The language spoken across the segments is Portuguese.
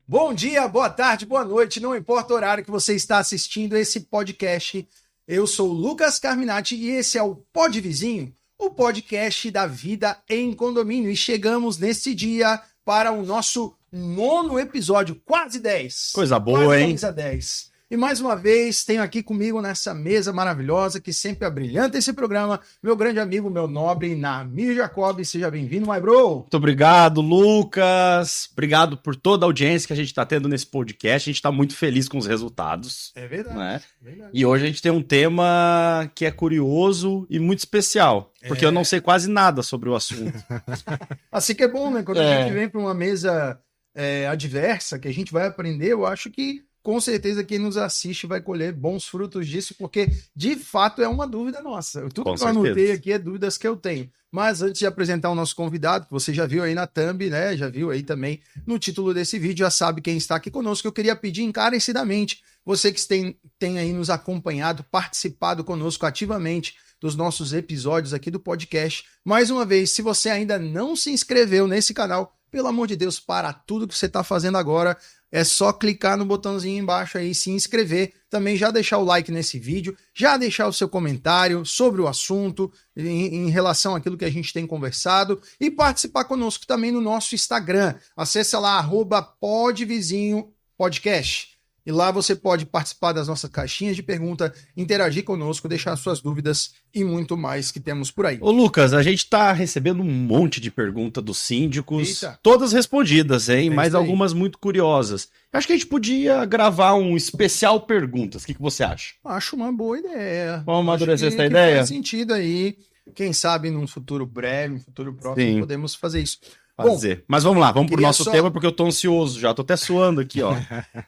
Bom dia, boa tarde, boa noite, não importa o horário que você está assistindo esse podcast. Eu sou o Lucas Carminati e esse é o Pod Vizinho, o podcast da vida em condomínio. E chegamos nesse dia para o nosso 9º episódio, quase 10. Coisa boa, quase hein? 10 a 10. E mais uma vez, tenho aqui comigo nessa mesa maravilhosa que sempre abrilhanta esse programa, meu grande amigo, meu nobre, Namir Jacob. Seja bem-vindo, my bro. Muito obrigado, Lucas. Obrigado por toda a audiência que a gente está tendo nesse podcast. A gente está muito feliz com os resultados. É verdade, né? Verdade. E hoje a gente tem um tema que é curioso e muito especial, porque eu não sei quase nada sobre o assunto. Assim que é bom, né? Quando a gente vem para uma mesa adversa, que a gente vai aprender, eu acho que com certeza quem nos assiste vai colher bons frutos disso, porque de fato é uma dúvida nossa. Tudo que eu anotei aqui é dúvidas que eu tenho. Mas antes de apresentar o nosso convidado, que você já viu aí na thumb, né? Já viu aí também no título desse vídeo, já sabe quem está aqui conosco. Eu queria pedir encarecidamente, você que tem aí nos acompanhado, participado conosco ativamente dos nossos episódios aqui do podcast. Mais uma vez, se você ainda não se inscreveu nesse canal, pelo amor de Deus, para tudo que você está fazendo agora, é só clicar no botãozinho embaixo aí, se inscrever, também já deixar o like nesse vídeo, já deixar o seu comentário sobre o assunto, em relação àquilo que a gente tem conversado, e participar conosco também no nosso Instagram. Acesse lá, @podvizinhopodcast. E lá você pode participar das nossas caixinhas de pergunta, interagir conosco, deixar suas dúvidas e muito mais que temos por aí. Ô Lucas, a gente tá recebendo um monte de perguntas dos síndicos, Eita. Todas respondidas, hein? Mas isso aí. algumas muito curiosas. Acho que a gente podia gravar um especial perguntas. O que você acha? Acho uma boa ideia. Vamos amadurecer Acho essa que ideia? Faz sentido aí. Quem sabe num futuro breve, num futuro próximo, Sim. podemos fazer isso. Fazer. Mas vamos lá, vamos pro queria nosso só- tema, porque eu tô ansioso já, tô até suando aqui, ó.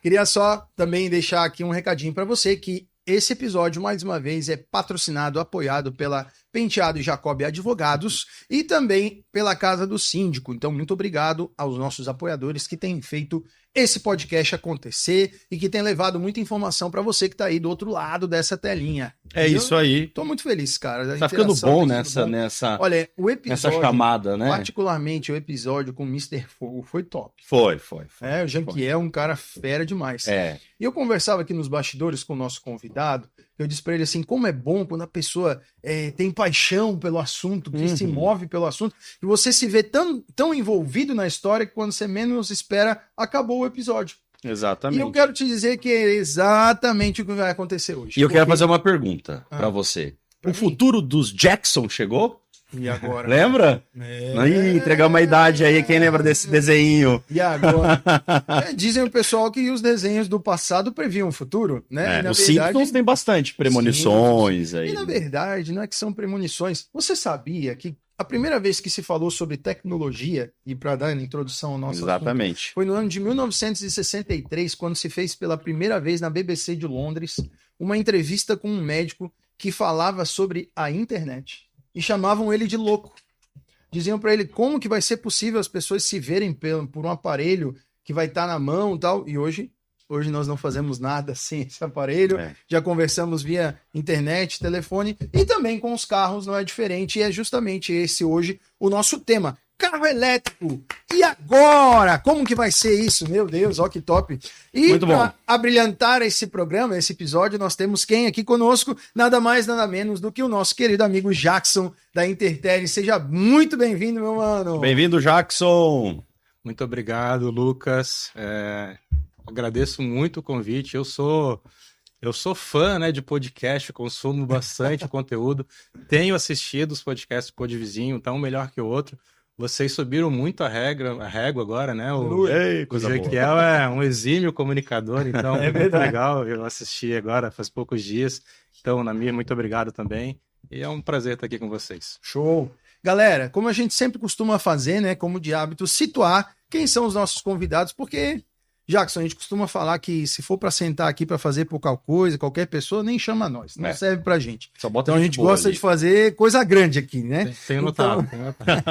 Queria só também deixar aqui um recadinho para você que esse episódio, mais uma vez, é patrocinado, apoiado pela Penteado e Jacob Advogados e também pela Casa do Síndico. Então, muito obrigado aos nossos apoiadores que têm feito esse podcast acontecer e que têm levado muita informação para você que está aí do outro lado dessa telinha. É isso aí. Tô muito feliz, cara. Tá ficando bom tá ficando bom. nessa Olha, o episódio, chamada, né? particularmente o episódio com o Mr. Fogo, foi top. Foi. O Janquiel é um cara fera demais. É. E eu conversava aqui nos bastidores com o nosso convidado, eu disse pra ele assim, como é bom quando a pessoa tem paixão pelo assunto, que se move pelo assunto, e você se vê tão envolvido na história que quando você menos espera, acabou o episódio. Exatamente. E eu quero te dizer que é exatamente o que vai acontecer hoje. E eu quero Porque- fazer uma pergunta pra você. Pra O mim? futuro dos Jackson chegou? E agora? Lembra? Ih, entregar uma idade aí, quem lembra desse desenho? E agora? Dizem o pessoal que os desenhos do passado previam o futuro, né? E, na Os verdade, Simpsons tem bastante premonições E aí. na verdade, não é que são premonições. Você sabia que a primeira vez que se falou sobre tecnologia, e para dar a introdução ao nosso assunto, Exatamente. foi no ano de 1963, quando se fez pela primeira vez na BBC de Londres uma entrevista com um médico que falava sobre a internet. E chamavam ele de louco. Diziam para ele como que vai ser possível as pessoas se verem por um aparelho que vai estar na mão e tal. E hoje nós não fazemos nada sem esse aparelho. É. Já conversamos via internet, telefone e também com os carros não é diferente. E é justamente esse hoje o nosso tema. Carro elétrico. E agora? Como que vai ser isso? Meu Deus, ó que top. E Muito bom. para abrilhantar esse programa, esse episódio, nós temos quem aqui conosco? Nada mais, nada menos do que o nosso querido amigo Jackson da Intertel. Seja muito bem-vindo, meu mano. Bem-vindo, Jackson. Muito obrigado, Lucas. Agradeço muito o convite. Eu sou fã, né, de podcast, consumo bastante conteúdo. Tenho assistido os podcasts do Pod Vizinho, tá um melhor que o outro. Vocês subiram muito a régua agora, né? O Coisa boa. Jequiel é um exímio comunicador, então É muito verdade. legal. Eu assisti agora faz poucos dias. Então, Namir, muito obrigado também. E é um prazer estar aqui com vocês. Show. Galera, como a gente sempre costuma fazer, né, como de hábito, situar quem são os nossos convidados, porque, Jackson, a gente costuma falar que se for para sentar aqui para fazer pouca coisa, qualquer pessoa, nem chama nós, não serve pra gente. Só bota Então a gente gosta de fazer coisa grande aqui, né? Tenho notado. Tenho notado.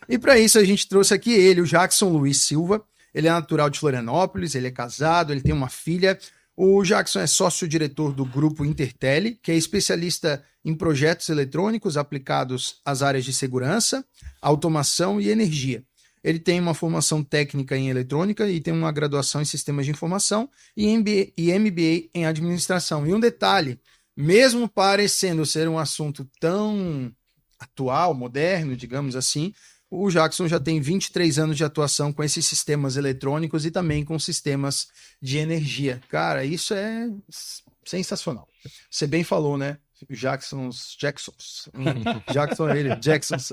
E para isso a gente trouxe aqui ele, o Jackson Luiz Silva. Ele é natural de Florianópolis, ele é casado, ele tem uma filha. O Jackson é sócio-diretor do grupo Intertel, que é especialista em projetos eletrônicos aplicados às áreas de segurança, automação e energia. ele tem uma formação técnica em eletrônica e tem uma graduação em sistemas de informação e MBA em administração. E um detalhe, mesmo parecendo ser um assunto tão atual, moderno, digamos assim, o Jackson já tem 23 anos de atuação com esses sistemas eletrônicos e também com sistemas de energia. Cara, isso é sensacional. Você bem falou, né? Jacksons. Jacksons.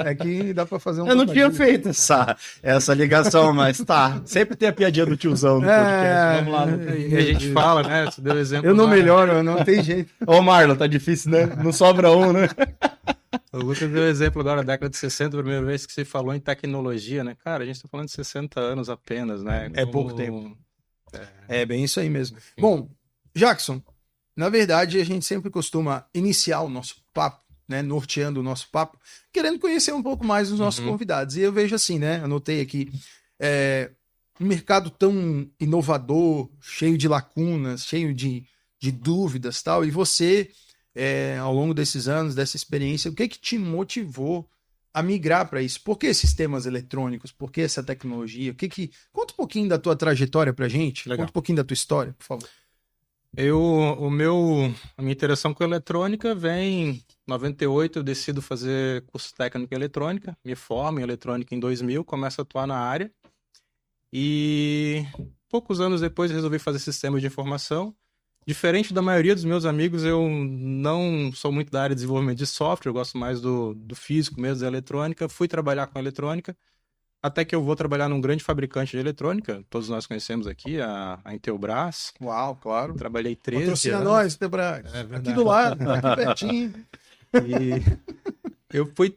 É que dá pra fazer um... Eu não tinha feito essa ligação, mas tá. Sempre tem a piadinha do tiozão no podcast. Vamos lá. E a gente fala, né? Você deu exemplo. Eu não melhoro, não tem jeito. Ô, Marlon, tá difícil, né? Não sobra um, né? O Lucas deu exemplo agora da década de 60, a primeira vez que você falou em tecnologia, né? Cara, a gente tá falando de 60 anos apenas, né? É pouco tempo. É bem isso aí mesmo. Bom, Jackson, na verdade, a gente sempre costuma iniciar o nosso papo, né? Norteando o nosso papo, querendo conhecer um pouco mais os nossos convidados. E eu vejo assim, né? Anotei aqui, um mercado tão inovador, cheio de lacunas, cheio de dúvidas e tal. E você... ao longo desses anos, dessa experiência, o que te motivou a migrar para isso? Por que sistemas eletrônicos? Por que essa tecnologia? Conta um pouquinho da tua trajetória pra gente. Legal. Conta um pouquinho da tua história, por favor. A minha interação com a eletrônica vem em 98, eu decido fazer curso técnico em eletrônica, me formo em eletrônica em 2000, começo a atuar na área e poucos anos depois resolvi fazer sistemas de informação. Diferente da maioria dos meus amigos, eu não sou muito da área de desenvolvimento de software, eu gosto mais do físico mesmo, da eletrônica. Fui trabalhar com eletrônica, até que eu vou trabalhar num grande fabricante de eletrônica. Todos nós conhecemos aqui, a Intelbras. Uau, claro. Trabalhei 13 Patrocina anos. nós, Intelbras. Aqui do lado, aqui pertinho. E eu fui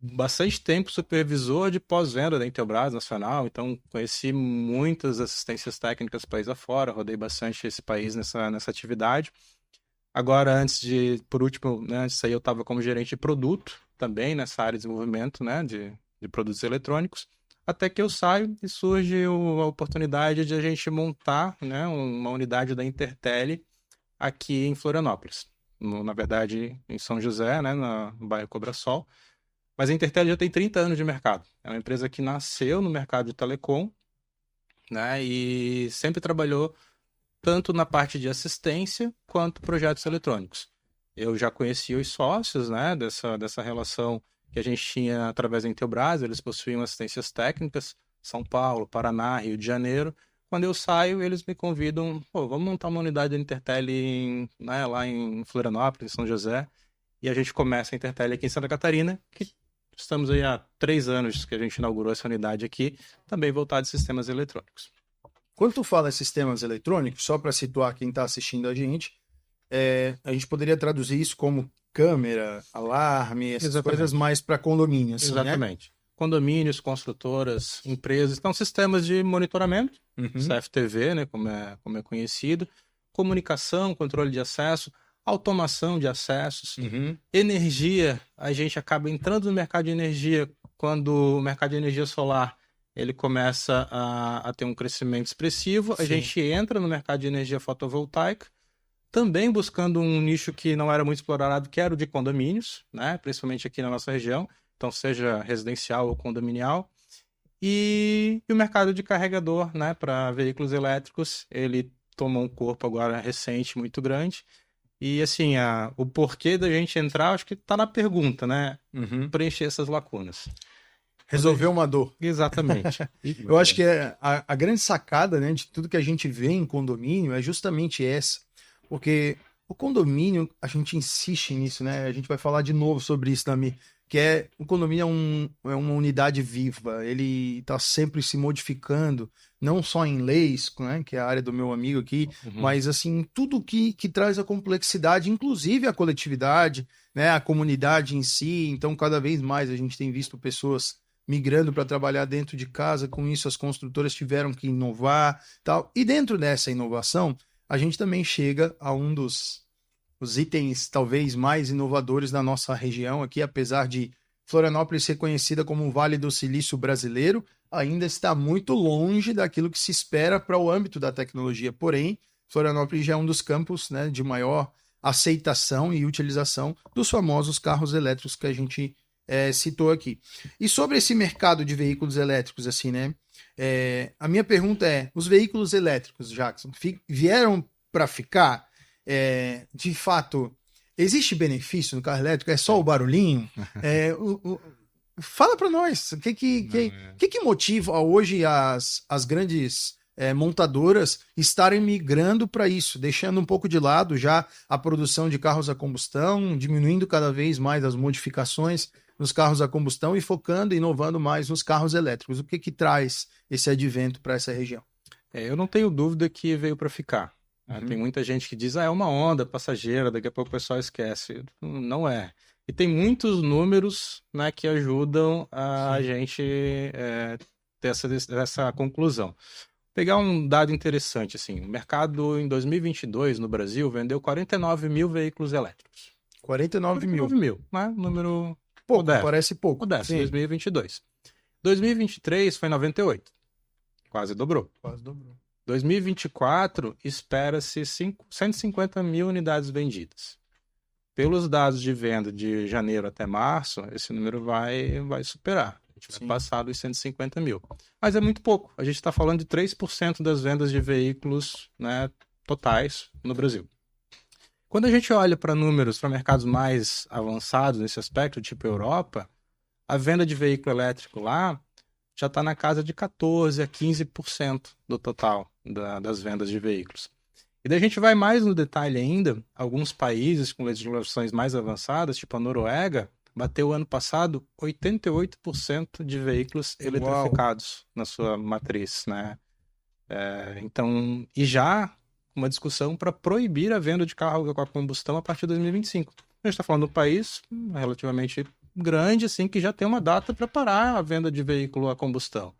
bastante tempo supervisor de pós-venda da Intelbras Nacional, então conheci muitas assistências técnicas país afora, rodei bastante esse país nessa atividade. Agora, por último, né, antes disso aí eu estava como gerente de produto também nessa área de desenvolvimento, né, de produtos eletrônicos, até que eu saio e surge a oportunidade de a gente montar, né, uma unidade da Intertel aqui em Florianópolis. Na verdade, em São José, né, no bairro Cobrasol. Mas a Intertel já tem 30 anos de mercado. É uma empresa que nasceu no mercado de telecom, né, e sempre trabalhou tanto na parte de assistência quanto projetos eletrônicos. Eu já conheci os sócios, né, dessa relação que a gente tinha através da Intelbras. Eles possuíam assistências técnicas, São Paulo, Paraná, Rio de Janeiro. Quando eu saio, eles me convidam, vamos montar uma unidade da Intertel né, lá em Florianópolis, São José, e a gente começa a Intertel aqui em Santa Catarina, que estamos aí há 3 anos que a gente inaugurou essa unidade aqui, também voltada a sistemas eletrônicos. Quando tu fala sistemas eletrônicos, só para situar quem está assistindo a gente poderia traduzir isso como câmera, alarme, essas Exatamente. Coisas mais para condomínios. Assim, exatamente. Né? Condomínios, construtoras, empresas, então sistemas de monitoramento, CFTV, né, como é conhecido, comunicação, controle de acesso, automação de acessos, energia. A gente acaba entrando no mercado de energia quando o mercado de energia solar ele começa a ter um crescimento expressivo. A gente entra no mercado de energia fotovoltaica, também buscando um nicho que não era muito explorado, que era o de condomínios, né? Principalmente aqui na nossa região, então seja residencial ou condominial. E o mercado de carregador, né, para veículos elétricos, ele tomou um corpo agora recente, muito grande. E assim, o porquê da gente entrar, acho que está na pergunta, né? Preencher essas lacunas. Resolver uma dor. Exatamente. Eu acho que a grande sacada, né, de tudo que a gente vê em condomínio é justamente essa. Porque o condomínio, a gente insiste nisso, né? A gente vai falar de novo sobre isso também. Que o condomínio é uma unidade viva. Ele está sempre se modificando, não só em leis, né, que é a área do meu amigo aqui, mas assim, tudo que traz a complexidade, inclusive a coletividade, né, a comunidade em si. Então, cada vez mais a gente tem visto pessoas migrando para trabalhar dentro de casa. Com isso, as construtoras tiveram que inovar, tal. E dentro dessa inovação, a gente também chega a um dos itens talvez mais inovadores da nossa região aqui, apesar de Florianópolis ser conhecida como o Vale do Silício brasileiro, ainda está muito longe daquilo que se espera para o âmbito da tecnologia. Porém, Florianópolis já é um dos campos, né, de maior aceitação e utilização dos famosos carros elétricos que a gente citou aqui. E sobre esse mercado de veículos elétricos, assim, né? A minha pergunta é: os veículos elétricos, Jackson, vieram para ficar? De fato, existe benefício no carro elétrico? É só o barulhinho? Fala para nós, o que motiva hoje as grandes montadoras estarem migrando para isso, deixando um pouco de lado já a produção de carros a combustão, diminuindo cada vez mais as modificações nos carros a combustão e focando e inovando mais nos carros elétricos? O que traz esse advento para essa região? Eu não tenho dúvida que veio para ficar. Tem muita gente que diz, é uma onda passageira, daqui a pouco o pessoal esquece. Não é. E tem muitos números, né, que ajudam a gente ter essa conclusão. Vou pegar um dado interessante, assim, o mercado em 2022 no Brasil vendeu 49 mil veículos elétricos. 49 mil, né? Número pouco, modesto. Parece pouco. Modesto, 2022. 2023 foi 98, quase dobrou. 2024 espera-se 150 mil unidades vendidas. Pelos dados de venda de janeiro até março, esse número vai superar. A gente vai passar dos 150 mil. Mas é muito pouco. A gente está falando de 3% das vendas de veículos, né, totais no Brasil. Quando a gente olha para números, para mercados mais avançados nesse aspecto, tipo Europa, a venda de veículo elétrico lá já está na casa de 14% a 15% do total das vendas de veículos. E daí a gente vai mais no detalhe ainda, alguns países com legislações mais avançadas, tipo a Noruega, bateu ano passado 88% de veículos eletrificados na sua matriz, né? Então, e já uma discussão para proibir a venda de carro com a combustão a partir de 2025. A gente está falando de um país relativamente grande, assim, que já tem uma data para parar a venda de veículo a combustão.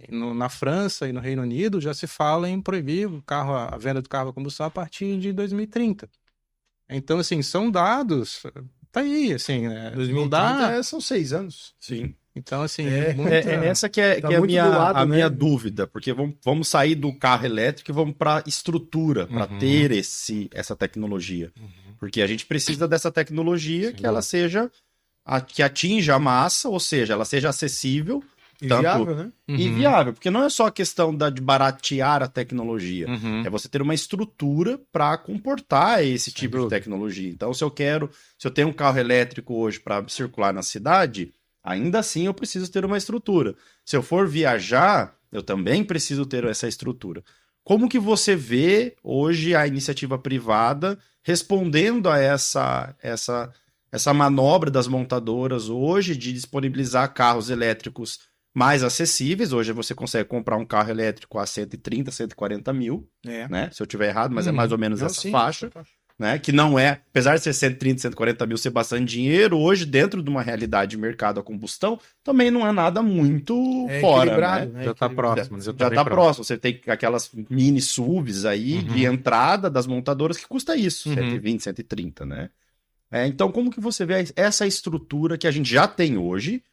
Na França e no Reino Unido já se fala em proibir a venda do carro a combustão a partir de 2030. Então, assim, são dados, tá aí, assim, 2030 são 6 anos. Sim. Então, assim, essa que é a minha dúvida, porque vamos sair do carro elétrico e vamos para estrutura, para ter essa tecnologia. Porque a gente precisa dessa tecnologia que ela seja, que atinja a massa, ou seja, ela seja acessível. E viável, né? E viável, porque não é só a questão de baratear a tecnologia, é você ter uma estrutura para comportar esse tipo de tecnologia. Então, se eu tenho um carro elétrico hoje para circular na cidade, ainda assim eu preciso ter uma estrutura. Se eu for viajar, eu também preciso ter essa estrutura. Como que você vê hoje a iniciativa privada respondendo a essa manobra das montadoras hoje de disponibilizar carros elétricos mais acessíveis? Hoje você consegue comprar um carro elétrico a 130, 140 mil, né? Se eu tiver errado, mas é mais ou menos essa faixa, né? Que não é, apesar de ser 130, 140 mil ser bastante dinheiro, hoje dentro de uma realidade de mercado a combustão, também não é nada muito fora, né? Já está próximo. Já está próximo. Você tem aquelas mini SUVs aí de entrada das montadoras que custa isso, 120, 130, né? Então, como que você vê essa estrutura que a gente já tem hoje,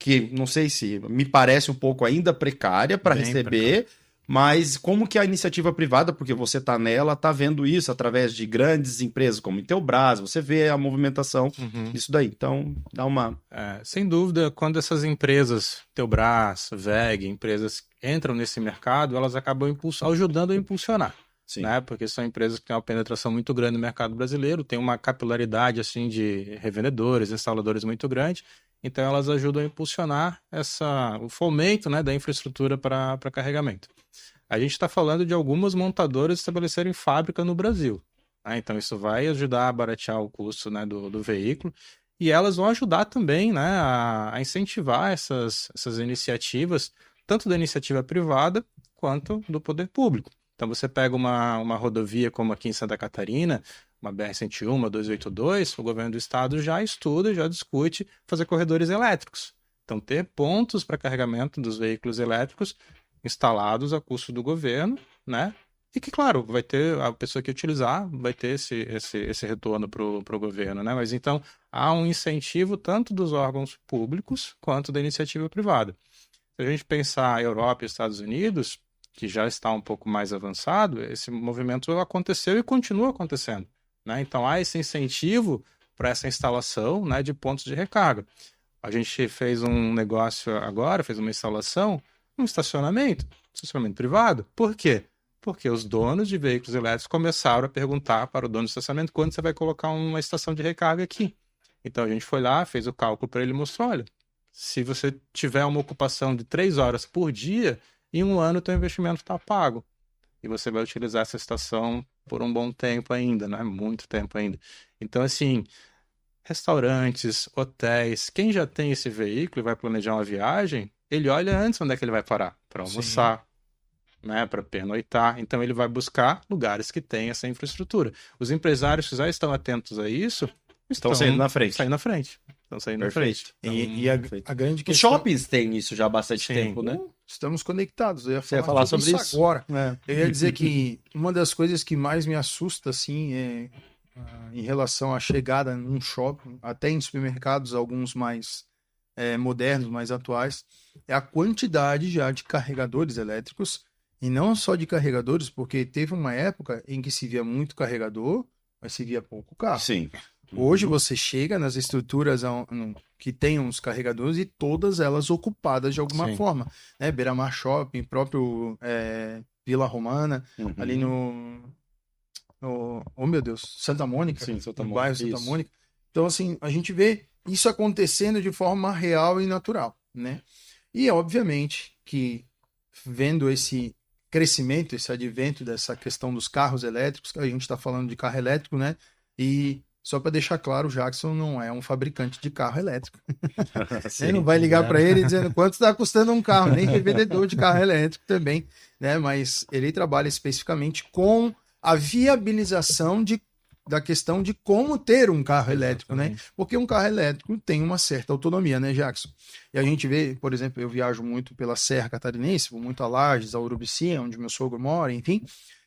que não sei se me parece um pouco ainda precária para receber, mas como que a iniciativa privada, porque você está nela, está vendo isso através de grandes empresas como Intelbras, você vê a movimentação disso daí. Então, dá uma... sem dúvida, quando essas empresas, Intelbras, WEG, empresas entram nesse mercado, elas acabam ajudando a impulsionar. Né? Porque são empresas que têm uma penetração muito grande no mercado brasileiro, tem uma capilaridade assim, de revendedores, instaladores muito grande. Então, elas ajudam a impulsionar o fomento, né, da infraestrutura para carregamento. A gente está falando de algumas montadoras estabelecerem fábrica no Brasil. Né? Então, isso vai ajudar a baratear o custo, né, do veículo. E elas vão ajudar também, né, a incentivar essas iniciativas, tanto da iniciativa privada quanto do poder público. Então, você pega uma rodovia como aqui em Santa Catarina, uma BR-101, uma 282, o governo do estado já estuda, já discute fazer corredores elétricos. Então, ter pontos para carregamento dos veículos elétricos instalados a custo do governo, né? E que, claro, vai ter a pessoa que utilizar, vai ter esse retorno para o governo, né? Mas, então, há um incentivo tanto dos órgãos públicos quanto da iniciativa privada. Se a gente pensar a Europa e Estados Unidos, que já está um pouco mais avançado, esse movimento aconteceu e continua acontecendo. Né? Então, há esse incentivo para essa instalação, né, de pontos de recarga. A gente fez um negócio agora, fez uma instalação, um estacionamento privado. Por quê? Porque os donos de veículos elétricos começaram a perguntar para o dono do estacionamento quando você vai colocar uma estação de recarga aqui. Então a gente foi lá, fez o cálculo para ele e mostrou, olha, se você tiver uma ocupação de 3 horas por dia, em 1 ano o teu investimento está pago. E você vai utilizar essa estação por um bom tempo ainda, né? Muito tempo ainda. Então, assim, restaurantes, hotéis, quem já tem esse veículo e vai planejar uma viagem, ele olha antes onde é que ele vai parar, para almoçar, né, para pernoitar. Então ele vai buscar lugares que têm essa infraestrutura. Os empresários que já estão atentos a isso estão saindo na frente. Estão saindo Perfeito. na frente. Então, e a grande Os questão... shoppings têm isso já há bastante tempo, né? Estamos conectados. Eu ia Você ia falar sobre isso agora. Eu ia dizer que uma das coisas que mais me assusta, assim, é em relação à chegada num shopping, até em supermercados, alguns mais modernos, mais atuais, é a quantidade já de carregadores elétricos, e não só de carregadores, porque teve uma época em que se via muito carregador, mas se via pouco carro. Sim. Hoje você chega nas estruturas que tem uns carregadores e todas elas ocupadas de alguma forma, né? Beira-Mar Shopping, próprio Vila Romana, ali no oh meu Deus, Santa Mônica, no bairro Santa Mônica. Então assim, a gente vê isso acontecendo de forma real e natural, né? E obviamente que vendo esse crescimento, esse advento dessa questão dos carros elétricos, que a gente está falando de carro elétrico, né? E só para deixar claro, o Jackson não é um fabricante de carro elétrico. Você não vai ligar para ele dizendo quanto está custando um carro, nem revendedor de carro elétrico também, né? Mas ele trabalha especificamente com a viabilização da questão de como ter um carro elétrico, né? Porque um carro elétrico tem uma certa autonomia, né, Jackson? E a gente vê, por exemplo, eu viajo muito pela Serra Catarinense, vou muito a Lages, a Urubici, onde meu sogro mora, enfim,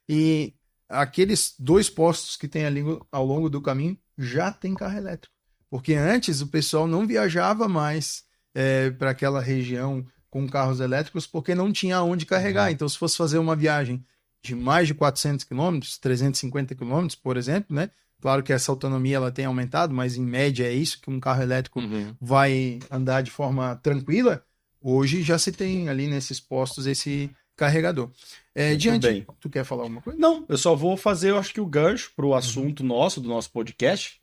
e aqueles 2 postos que tem ali ao longo do caminho já tem carro elétrico. Porque antes o pessoal não viajava mais para aquela região com carros elétricos porque não tinha onde carregar. Então, se fosse fazer uma viagem de mais de 400 quilômetros, 350 quilômetros, por exemplo, né? Claro que essa autonomia ela tem aumentado, mas em média é isso que um carro elétrico vai andar de forma tranquila. Hoje já se tem ali nesses postos esse carregador. Diante, tu quer falar alguma coisa? Não, eu só vou fazer, eu acho que o gancho pro assunto do nosso podcast,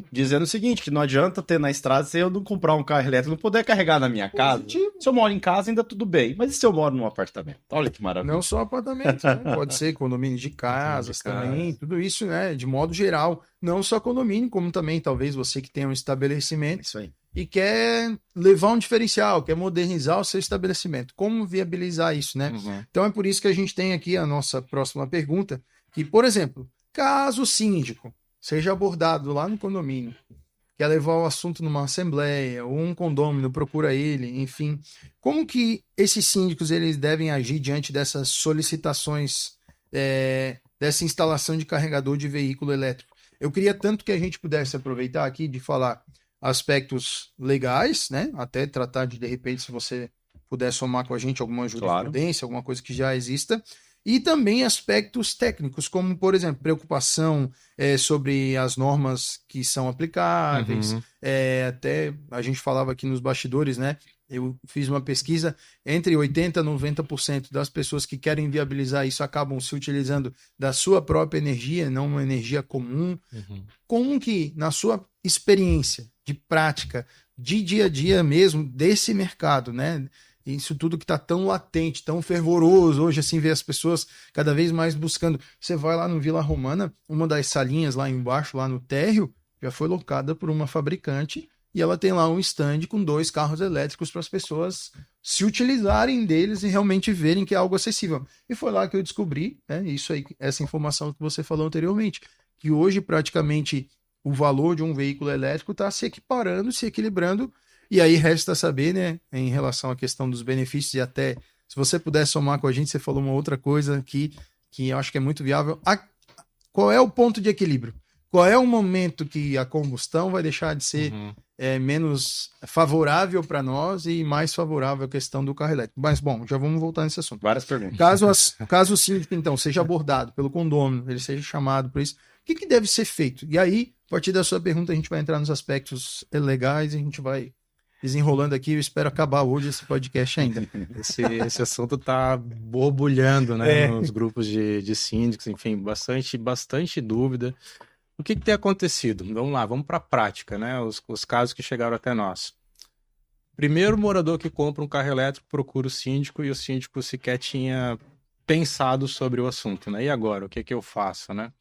dizendo o seguinte, que não adianta ter na estrada se eu não comprar um carro elétrico, não poder carregar na minha casa. Se eu moro em casa, ainda tudo bem, mas e se eu moro num apartamento? Olha que maravilha. Não só apartamento, né? Pode ser condomínio de casas também, tudo isso, né? De modo geral, não só condomínio, como também talvez você que tenha um estabelecimento isso aí. E quer levar um diferencial, quer modernizar o seu estabelecimento. Como viabilizar isso, né? Então é por isso que a gente tem aqui a nossa próxima pergunta, que, por exemplo, caso o síndico seja abordado lá no condomínio, quer levar o assunto numa assembleia, ou um condômino procura ele, enfim, como que esses síndicos eles devem agir diante dessas solicitações, dessa instalação de carregador de veículo elétrico? Eu queria tanto que a gente pudesse aproveitar aqui de falar aspectos legais, né? Até tratar de repente, se você puder somar com a gente alguma jurisprudência, alguma coisa que já exista, e também aspectos técnicos, como, por exemplo, preocupação sobre as normas que são aplicáveis, até a gente falava aqui nos bastidores, né? Eu fiz uma pesquisa, entre 80% e 90% das pessoas que querem viabilizar isso acabam se utilizando da sua própria energia, não uma energia comum. Como que, na sua experiência de prática, de dia a dia mesmo, desse mercado, né? Isso tudo que está tão latente, tão fervoroso, hoje assim, ver as pessoas cada vez mais buscando. Você vai lá no Vila Romana, uma das salinhas lá embaixo, lá no térreo, já foi locada por uma fabricante, e ela tem lá um stand com 2 carros elétricos para as pessoas se utilizarem deles e realmente verem que é algo acessível. E foi lá que eu descobri, né, isso aí, essa informação que você falou anteriormente, que hoje praticamente o valor de um veículo elétrico está se equiparando, se equilibrando, e aí resta saber, né, em relação à questão dos benefícios, e até se você puder somar com a gente, você falou uma outra coisa que eu acho que é muito viável. Qual é o ponto de equilíbrio? Qual é o momento que a combustão vai deixar de ser menos favorável para nós e mais favorável à questão do carro elétrico? Mas, bom, já vamos voltar nesse assunto. Várias perguntas. Caso o síndico, então, seja abordado pelo condômino, ele seja chamado por isso, que deve ser feito? E aí, a partir da sua pergunta, a gente vai entrar nos aspectos legais e a gente vai desenrolando aqui. Eu espero acabar hoje esse podcast ainda. Esse assunto tá borbulhando, né, nos grupos de síndicos, enfim, bastante dúvida. O que tem acontecido? Vamos lá, vamos para a prática, né? Os casos que chegaram até nós. Primeiro morador que compra um carro elétrico procura o síndico e o síndico sequer tinha pensado sobre o assunto, né? E agora, o que eu faço, né?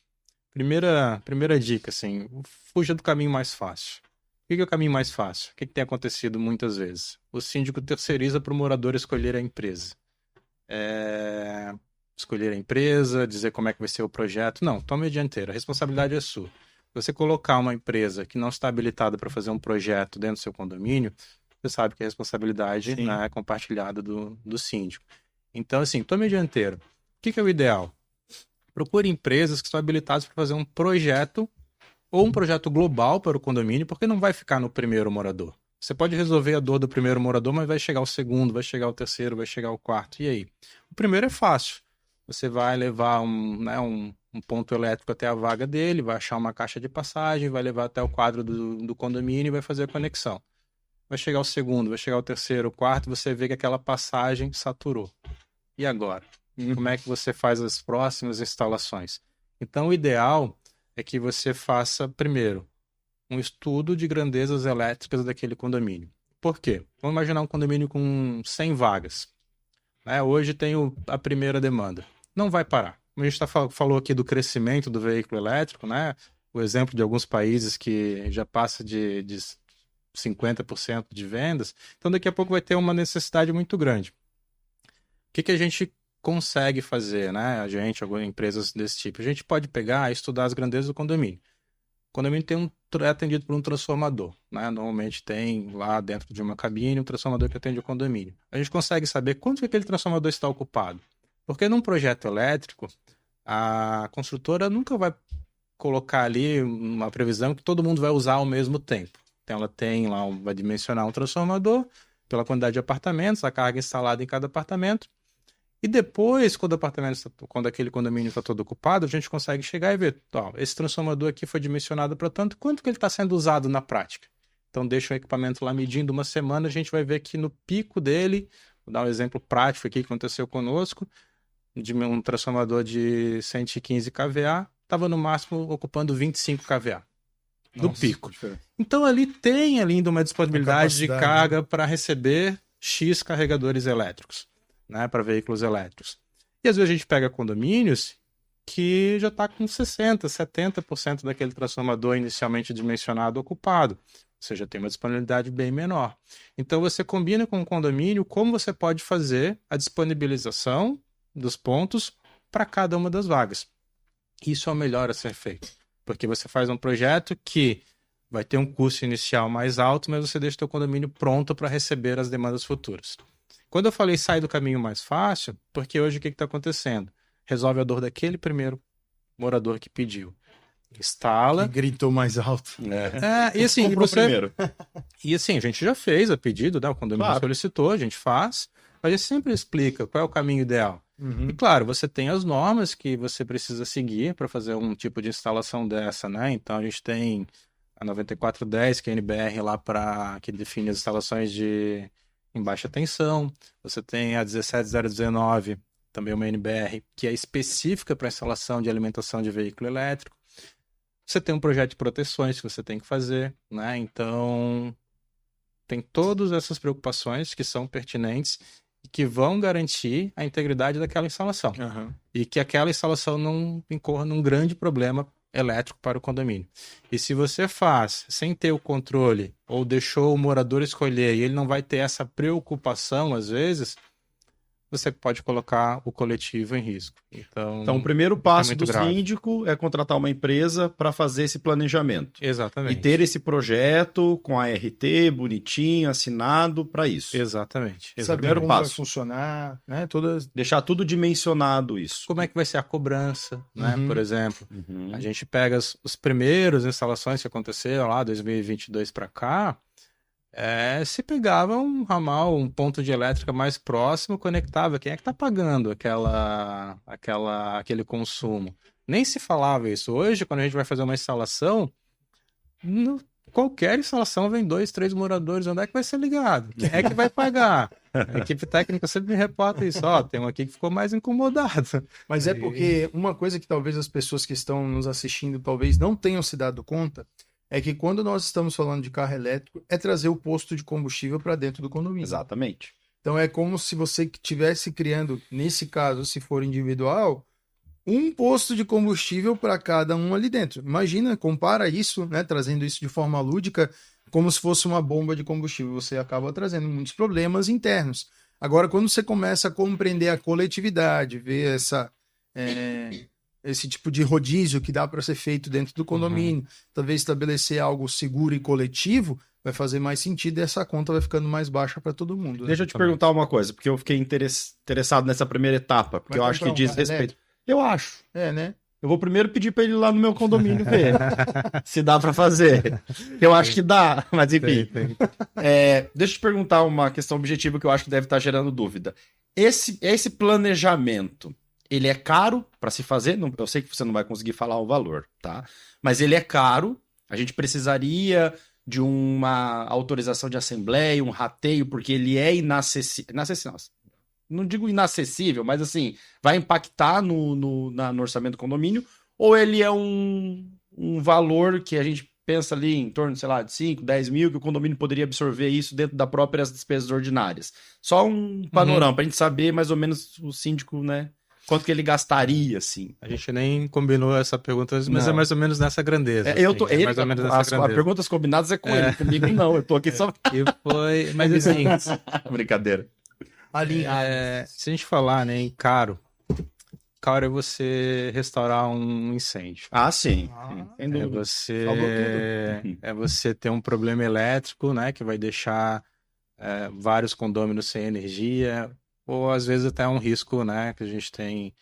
Primeira dica, assim, fuja do caminho mais fácil. O que é o caminho mais fácil? O que tem acontecido muitas vezes? O síndico terceiriza para o morador escolher a empresa. Escolher a empresa, dizer como é que vai ser o projeto. Não, tome a dianteira. A responsabilidade é sua. Se você colocar uma empresa que não está habilitada para fazer um projeto dentro do seu condomínio, você sabe que a responsabilidade, né, é compartilhada do síndico. Então, assim, tome a dianteira. O que é o ideal? Procure empresas que estão habilitadas para fazer um projeto ou um projeto global para o condomínio, porque não vai ficar no primeiro morador. Você pode resolver a dor do primeiro morador, mas vai chegar o segundo, vai chegar o terceiro, vai chegar o quarto. E aí? O primeiro é fácil. Você vai levar um ponto elétrico até a vaga dele, vai achar uma caixa de passagem, vai levar até o quadro do condomínio e vai fazer a conexão. Vai chegar o segundo, vai chegar o terceiro, o quarto, você vê que aquela passagem saturou. E agora? Como é que você faz as próximas instalações? Então, o ideal é que você faça, primeiro, um estudo de grandezas elétricas daquele condomínio. Por quê? Vamos imaginar um condomínio com 100 vagas. Hoje tem a primeira demanda. Não vai parar. A gente falou aqui do crescimento do veículo elétrico, né? O exemplo de alguns países que já passa de 50% de vendas. Então, daqui a pouco vai ter uma necessidade muito grande. O que a gente consegue fazer, né? Algumas empresas desse tipo. A gente pode pegar e estudar as grandezas do condomínio. O condomínio é atendido por um transformador, né? Normalmente tem lá dentro de uma cabine um transformador que atende o condomínio. A gente consegue saber quanto que aquele transformador está ocupado. Porque num projeto elétrico, a construtora nunca vai colocar ali uma previsão que todo mundo vai usar ao mesmo tempo. Então ela tem lá, vai dimensionar um transformador pela quantidade de apartamentos, a carga instalada em cada apartamento. E depois, quando aquele condomínio está todo ocupado, a gente consegue chegar e ver, esse transformador aqui foi dimensionado para tanto, quanto que ele está sendo usado na prática. Então deixa o equipamento lá medindo uma semana, a gente vai ver que no pico dele, vou dar um exemplo prático aqui que aconteceu conosco, de um transformador de 115 kVA, estava no máximo ocupando 25 kVA. Do pico. Então ali tem ainda uma disponibilidade de carga para receber X carregadores elétricos, né, para veículos elétricos. E às vezes a gente pega condomínios que já está com 60%, 70% daquele transformador inicialmente dimensionado ocupado. Ou seja, tem uma disponibilidade bem menor. Então você combina com o condomínio como você pode fazer a disponibilização dos pontos para cada uma das vagas. Isso é o melhor a ser feito. Porque você faz um projeto que vai ter um custo inicial mais alto, mas você deixa o seu condomínio pronto para receber as demandas futuras. Quando eu falei sai do caminho mais fácil, porque hoje o que está acontecendo? Resolve a dor daquele primeiro morador que pediu. Instala. Que gritou mais alto. E assim, e assim, a gente já fez a pedido, né? O condomínio solicitou, a gente faz, mas a gente sempre explica qual é o caminho ideal. E claro, você tem as normas que você precisa seguir para fazer um tipo de instalação dessa, né? Então a gente tem a 9410, que é a NBR lá que define as instalações em baixa tensão. Você tem a 17019, também uma NBR, que é específica para instalação de alimentação de veículo elétrico. Você tem um projeto de proteções que você tem que fazer, né? Então tem todas essas preocupações que são pertinentes e que vão garantir a integridade daquela instalação. E que aquela instalação não incorra num grande problema elétrico para o condomínio. E se você faz sem ter o controle ou deixou o morador escolher e ele não vai ter essa preocupação, às vezes, você pode colocar o coletivo em risco. Então o primeiro passo do síndico é contratar uma empresa para fazer esse planejamento. Exatamente. E ter esse projeto com a RT bonitinho, assinado para isso. Exatamente. Saber como vai funcionar, né? Deixar tudo dimensionado isso. Como é que vai ser a cobrança, né? Por exemplo, a gente pega os primeiros instalações que aconteceram lá, 2022 para cá, se pegava um ramal, um ponto de elétrica mais próximo, conectava. Quem é que está pagando aquele consumo? nem se falava isso. Hoje, quando a gente vai fazer uma instalação, qualquer instalação vem 2, 3 moradores. Onde é que vai ser ligado? Quem é que vai pagar? A equipe técnica sempre me reporta isso. Tem um aqui que ficou mais incomodado. Mas é porque uma coisa que talvez as pessoas que estão nos assistindo talvez não tenham se dado conta é que quando nós estamos falando de carro elétrico, é trazer o posto de combustível para dentro do condomínio. Exatamente. Então é como se você estivesse criando, nesse caso, se for individual, um posto de combustível para cada um ali dentro. Imagina, compara isso, né, trazendo isso de forma lúdica, como se fosse uma bomba de combustível. Você acaba trazendo muitos problemas internos. Agora, quando você começa a compreender a coletividade, ver esse tipo de rodízio que dá para ser feito dentro do condomínio, talvez estabelecer algo seguro e coletivo, vai fazer mais sentido e essa conta vai ficando mais baixa para todo mundo. Né? Deixa eu te perguntar uma coisa, porque eu fiquei interessado nessa primeira etapa, porque eu acho que diz respeito. Eu acho. Né? Eu vou primeiro pedir para ele ir lá no meu condomínio ver se dá para fazer. Eu acho que dá, mas enfim. Deixa eu te perguntar uma questão objetiva que eu acho que deve estar gerando dúvida. Esse planejamento, ele é caro para se fazer? Não, eu sei que você não vai conseguir falar o valor, tá? Mas ele é caro, a gente precisaria de uma autorização de assembleia, um rateio, porque ele é inacessível. Não digo inacessível, mas assim, vai impactar no orçamento do condomínio, ou ele é um valor que a gente pensa ali em torno, sei lá, de 5, 10 mil, que o condomínio poderia absorver isso dentro das próprias despesas ordinárias. Só um panorama, pra gente saber mais ou menos o síndico, né? Quanto que ele gastaria, assim. A gente nem combinou essa pergunta, mas é mais ou menos nessa grandeza. Mais ou menos nessa grandeza. As perguntas combinadas é com ele, comigo não, eu tô aqui só... Mas assim... Brincadeira. Se a gente falar, né, em caro é você restaurar um incêndio. Sim. Sem dúvida. É você ter um problema elétrico, né, que vai deixar vários condôminos sem energia, ou às vezes até um risco, né, que a gente tem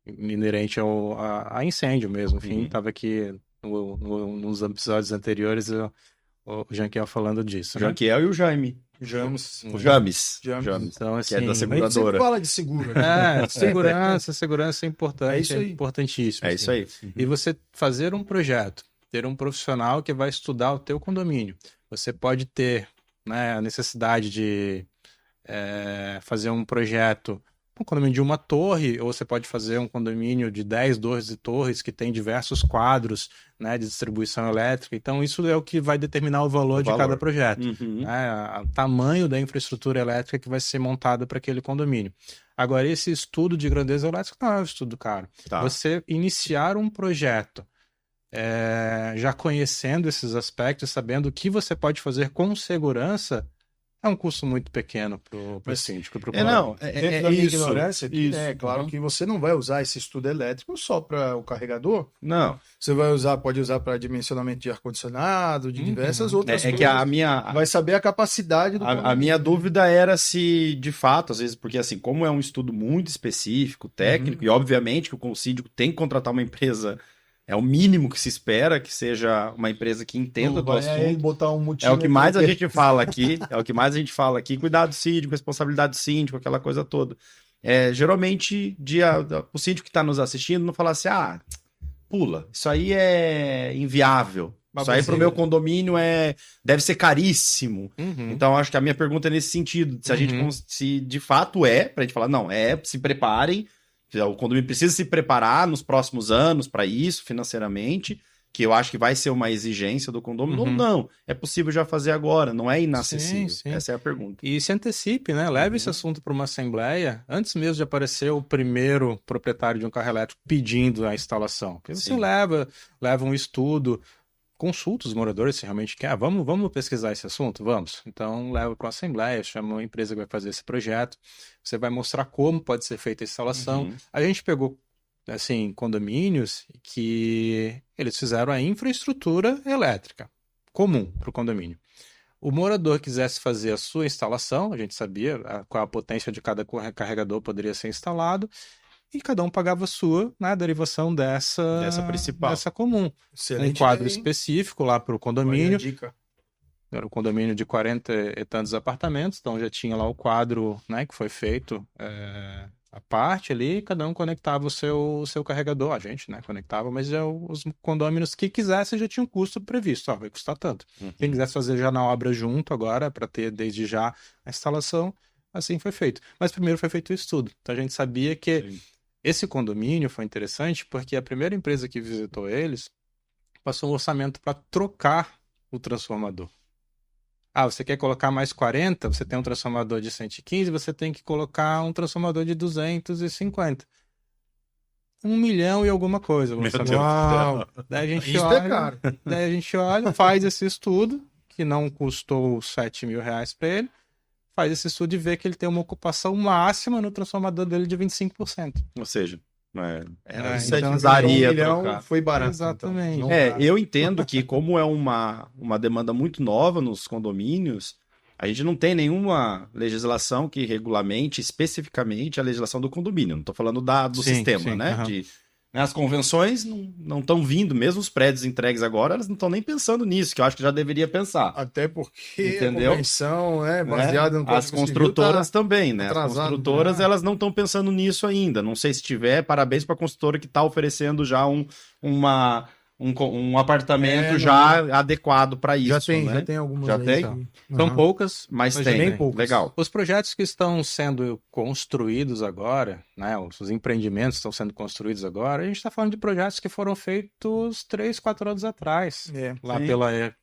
inerente a incêndio mesmo. Enfim, estava aqui nos episódios anteriores o Janquiel falando disso. O Janquiel e o Jaime. James. Então, assim, que é da seguradora. A gente sempre fala de seguro. Né? Segurança é importante. É isso aí. É importantíssimo. É isso aí. E você fazer um projeto, ter um profissional que vai estudar o teu condomínio. Você pode ter, né, a necessidade de fazer um projeto, um condomínio de uma torre, ou você pode fazer um condomínio de 10, 12 torres que tem diversos quadros, né, de distribuição elétrica. Então, isso é o que vai determinar o valor de cada projeto. O tamanho da infraestrutura elétrica que vai ser montada para aquele condomínio. Agora, esse estudo de grandeza elétrica não é um estudo caro. Tá. Você iniciar um projeto já conhecendo esses aspectos, sabendo o que você pode fazer com segurança, é um custo muito pequeno para o síndico. Dentro da minha ignorância, é claro que você não vai usar esse estudo elétrico só para o carregador. Não. Você pode usar para dimensionamento de ar-condicionado, de diversas outras coisas. Que a minha... Vai saber a capacidade do a minha dúvida era se, de fato, às vezes, porque assim, como é um estudo muito específico, técnico, e obviamente que o síndico tem que contratar uma empresa... É o mínimo que se espera, que seja uma empresa que entenda do assunto. Botar um é o que mais a gente fala aqui. Cuidado síndico, responsabilidade do síndico, aquela coisa toda. Geralmente, o síndico que está nos assistindo não fala assim, pula, isso aí é inviável. Isso aí para o meu condomínio deve ser caríssimo. Então, acho que a minha pergunta é nesse sentido. Se a gente, se de fato para a gente falar, não, se preparem. O condomínio precisa se preparar nos próximos anos para isso, financeiramente, que eu acho que vai ser uma exigência do condomínio. Ou não, é possível já fazer agora, não é inacessível. Sim. Essa é a pergunta. E se antecipe, né? Leve esse assunto para uma assembleia antes mesmo de aparecer o primeiro proprietário de um carro elétrico pedindo a instalação. Porque você leva um estudo, consulta os moradores se realmente quer. Vamos pesquisar esse assunto? Vamos. Então, leva para uma assembleia, chama uma empresa que vai fazer esse projeto. Você vai mostrar como pode ser feita a instalação. A gente pegou, assim, condomínios que eles fizeram a infraestrutura elétrica comum para o condomínio. O morador quisesse fazer a sua instalação, a gente sabia qual a potência de cada carregador poderia ser instalado, e cada um pagava a sua, né, derivação dessa principal, dessa comum. Excelente, um quadro específico lá para o condomínio. Dica. Era um condomínio de 40 e tantos apartamentos, então já tinha lá o quadro, né, que foi feito à parte ali, cada um conectava o seu carregador, a gente, né, conectava, mas os condôminos que quisessem já tinham um custo previsto, vai custar tanto. Quem quisesse fazer já na obra junto agora, para ter desde já a instalação, assim foi feito. Mas primeiro foi feito o estudo, então a gente sabia que esse condomínio foi interessante porque a primeira empresa que visitou eles passou um orçamento para trocar o transformador. Você quer colocar mais 40? Você tem um transformador de 115, você tem que colocar um transformador de 250. 1 milhão e alguma coisa. Uau! Daí a gente Isso olha, é caro. daí a gente olha, faz esse estudo, que não custou 7 mil reais para ele, faz esse estudo e vê que ele tem uma ocupação máxima no transformador dele de 25%. Ou seja, então, daria $1 milhão trocar. foi barato. Exatamente. Então. Eu entendo que como é uma demanda muito nova nos condomínios, a gente não tem nenhuma legislação que regulamente especificamente a legislação do condomínio. Não estou falando do Sim, sistema, sim, né? aham. As convenções não estão vindo, mesmo os prédios entregues agora, elas não estão nem pensando nisso, que eu acho que já deveria pensar. Até porque Entendeu? a convenção é baseada no As Código construtoras Civil, também, né? As atrasado, construtoras, né? elas não estão pensando nisso ainda. Não sei se tiver, parabéns para a construtora que está oferecendo já um apartamento já adequado para isso. Já tem algumas. Já aí, tem? então. São Aham. poucas, Mas mas tem, bem né? poucas. Legal. Os projetos que estão sendo construídos agora, né, os empreendimentos que estão sendo construídos agora, a gente está falando de projetos que foram feitos 3, 4 anos atrás, lá sim. pela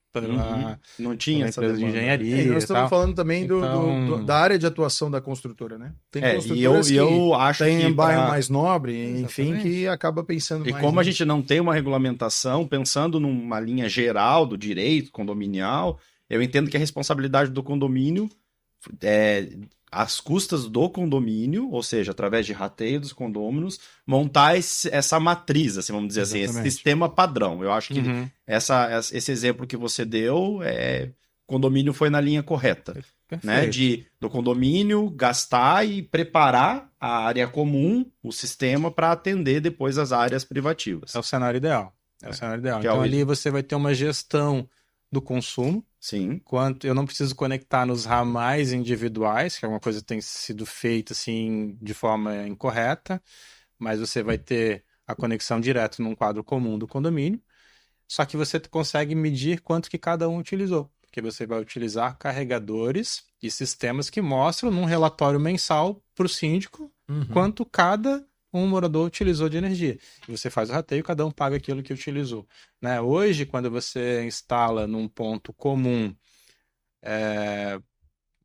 Não tinha pela essa empresa de demanda. engenharia E nós e estamos tal. falando também Então- da área de atuação da construtora, né? Tem E construtoras eu acho tem que bairro mais nobre, enfim, Exatamente. que acaba pensando E mais. como a nisso. gente não tem uma regulamentação, pensando numa linha geral do direito condominial, eu entendo que a responsabilidade do condomínio é às custas do condomínio, ou seja, através de rateio dos condôminos, montar essa matriz, assim, vamos dizer assim, esse Exatamente. sistema padrão. Eu acho que Uhum. esse exemplo que você deu, o condomínio foi na linha correta. Né, Perfeito. do condomínio gastar e preparar a área comum, o sistema, para atender depois as áreas privativas. É o cenário ideal. É o cenário ideal. Que é Então o- ali você vai ter uma gestão do consumo, Sim. quanto eu não preciso conectar nos ramais individuais, que é uma coisa que tem sido feita assim de forma incorreta, mas você vai ter a conexão direto num quadro comum do condomínio, só que você consegue medir quanto que cada um utilizou, porque você vai utilizar carregadores e sistemas que mostram num relatório mensal para o síndico Uhum. quanto cada um morador utilizou de energia. E você faz o rateio, cada um paga aquilo que utilizou. Né? Hoje, quando você instala num ponto comum,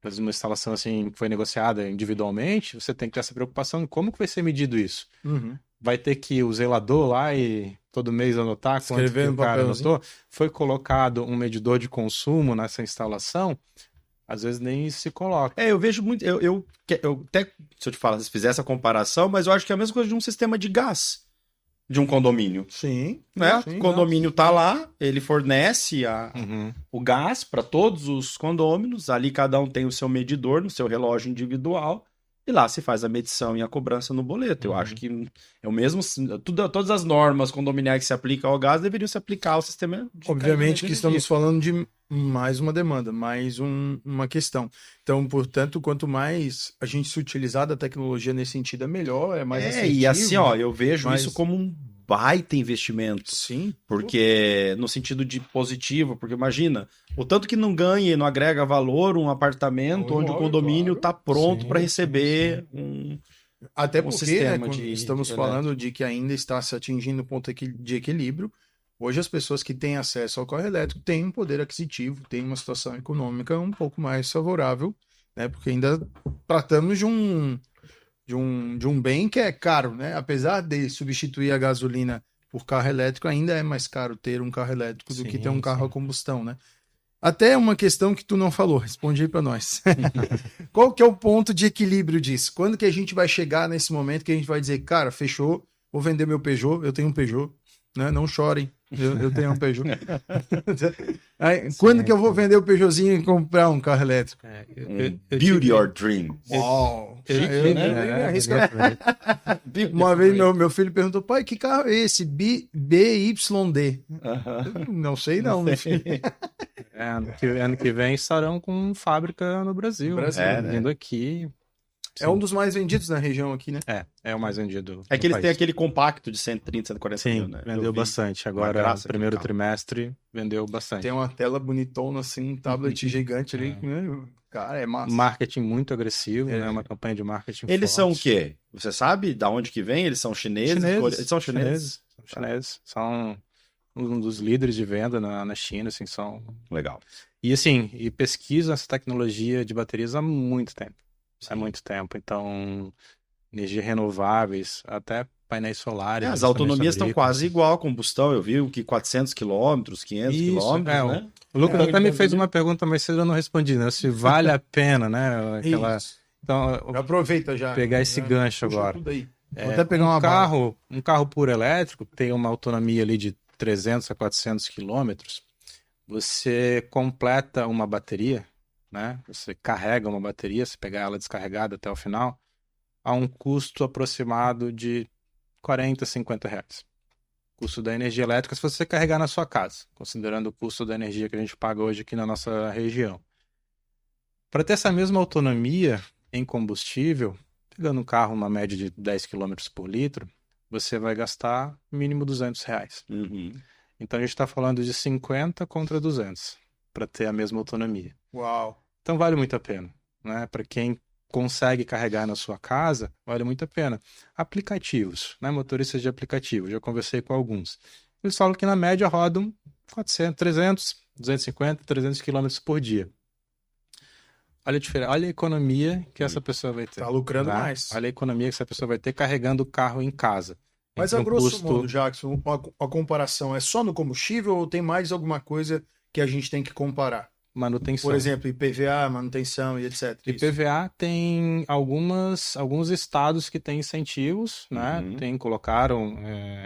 faz uma instalação assim que foi negociada individualmente, você tem que ter essa preocupação em como que vai ser medido isso. Uhum. Vai ter que o zelador lá e todo mês anotar quanto Escrever que no o cara papelzinho. anotou. Foi colocado um medidor de consumo nessa instalação, às vezes nem isso se coloca. Eu vejo muito. Eu até, se eu te falar, se fizer essa comparação, mas eu acho que é a mesma coisa de um sistema de gás de um condomínio. Sim. Né? Sim, O condomínio tá lá, ele fornece Uhum. o gás para todos os condôminos, ali cada um tem o seu medidor no seu relógio individual, e lá se faz a medição e a cobrança no boleto. Eu acho que é o mesmo. Todas as normas condominiais que se aplicam ao gás deveriam se aplicar ao sistema de Obviamente de que energia. estamos falando de mais uma demanda, mais uma questão. Então, portanto, quanto mais a gente se utilizar da tecnologia nesse sentido, é melhor, é mais E assertivo. assim, ó, eu vejo mas- isso como um baita investimento. Sim. Porque, no sentido de positivo, porque imagina, o tanto que não ganha e não agrega valor um apartamento Um onde o imóvel, condomínio claro. está pronto Sim, para sim, receber um. Até um porque, sistema né, de estamos elétrico. falando de que ainda está se atingindo o ponto de equilíbrio. Hoje as pessoas que têm acesso ao carro elétrico têm um poder aquisitivo, têm uma situação econômica um pouco mais favorável, né? Porque ainda tratamos de um bem que é caro, né? Apesar de substituir a gasolina por carro elétrico, ainda é mais caro ter um carro elétrico do que ter um carro a combustão, né? Até uma questão que tu não falou, responde aí para nós. Qual que é o ponto de equilíbrio disso? Quando que a gente vai chegar nesse momento que a gente vai dizer, cara, fechou, vou vender meu Peugeot, eu tenho um Peugeot, né? Não chorem, eu tenho um Peugeot. Aí, quando que eu vou vender o Peugeotzinho e comprar um carro elétrico? Build your dream. Uau! Chique, né? nem me arrisco. Uma vez meu filho perguntou, pai, que carro é esse? BYD. Não sei não, meu filho. Ano que vem estarão com fábrica no Brasil. No Brasil, né? né? Vindo aqui. É um dos mais vendidos na região aqui, né? É o mais vendido. É que eles têm aquele compacto de 130, 140 mil, né? Vendeu bastante. Agora, no primeiro trimestre, vendeu bastante. Tem uma tela bonitona, assim, um tablet gigante ali. Né? Cara, é massa. Marketing muito agressivo, né? Uma campanha de marketing Eles forte. são o quê? Você sabe de onde que vem? Eles são chineses? Eles são chineses? São chineses. São um dos líderes de venda na China, assim, são... Legal. E assim, pesquisam essa tecnologia de baterias há muito tempo. Há muito tempo. Então, energias renováveis, até painéis solares. As autonomias estão quase igual à combustão. Eu vi que 400 quilômetros, 500 quilômetros, né? O Lucas até me fez uma pergunta, mas eu não respondi, né? Se vale a pena, né? Então, aproveita já. Pegar esse gancho agora. Vou até pegar um carro puro elétrico tem uma autonomia ali de 300 a 400 quilômetros. Você completa uma bateria, né? Você carrega uma bateria, se pegar ela descarregada até o final, a um custo aproximado de 40, 50 reais. Custo da energia elétrica se você carregar na sua casa, considerando o custo da energia que a gente paga hoje aqui na nossa região. Para ter essa mesma autonomia em combustível, pegando um carro uma média de 10 km por litro, você vai gastar mínimo 200 reais. Então a gente está falando de 50 contra 200 para ter a mesma autonomia. Uau! Então vale muito a pena, né? Para quem consegue carregar na sua casa, vale muito a pena. Aplicativos, né? Motoristas de aplicativo, já conversei com alguns. Eles falam que na média rodam 400, 300, 250, 300 km por dia. Olha a diferença, olha a economia que essa pessoa vai ter. Tá lucrando mais. Olha a economia que essa pessoa vai ter carregando o carro em casa. Mas a grosso modo, Jackson, a comparação é só no combustível ou tem mais alguma coisa que a gente tem que comparar? Manutenção. Por exemplo, IPVA, manutenção e etc. IPVA tem alguns estados que têm incentivos, né? Colocaram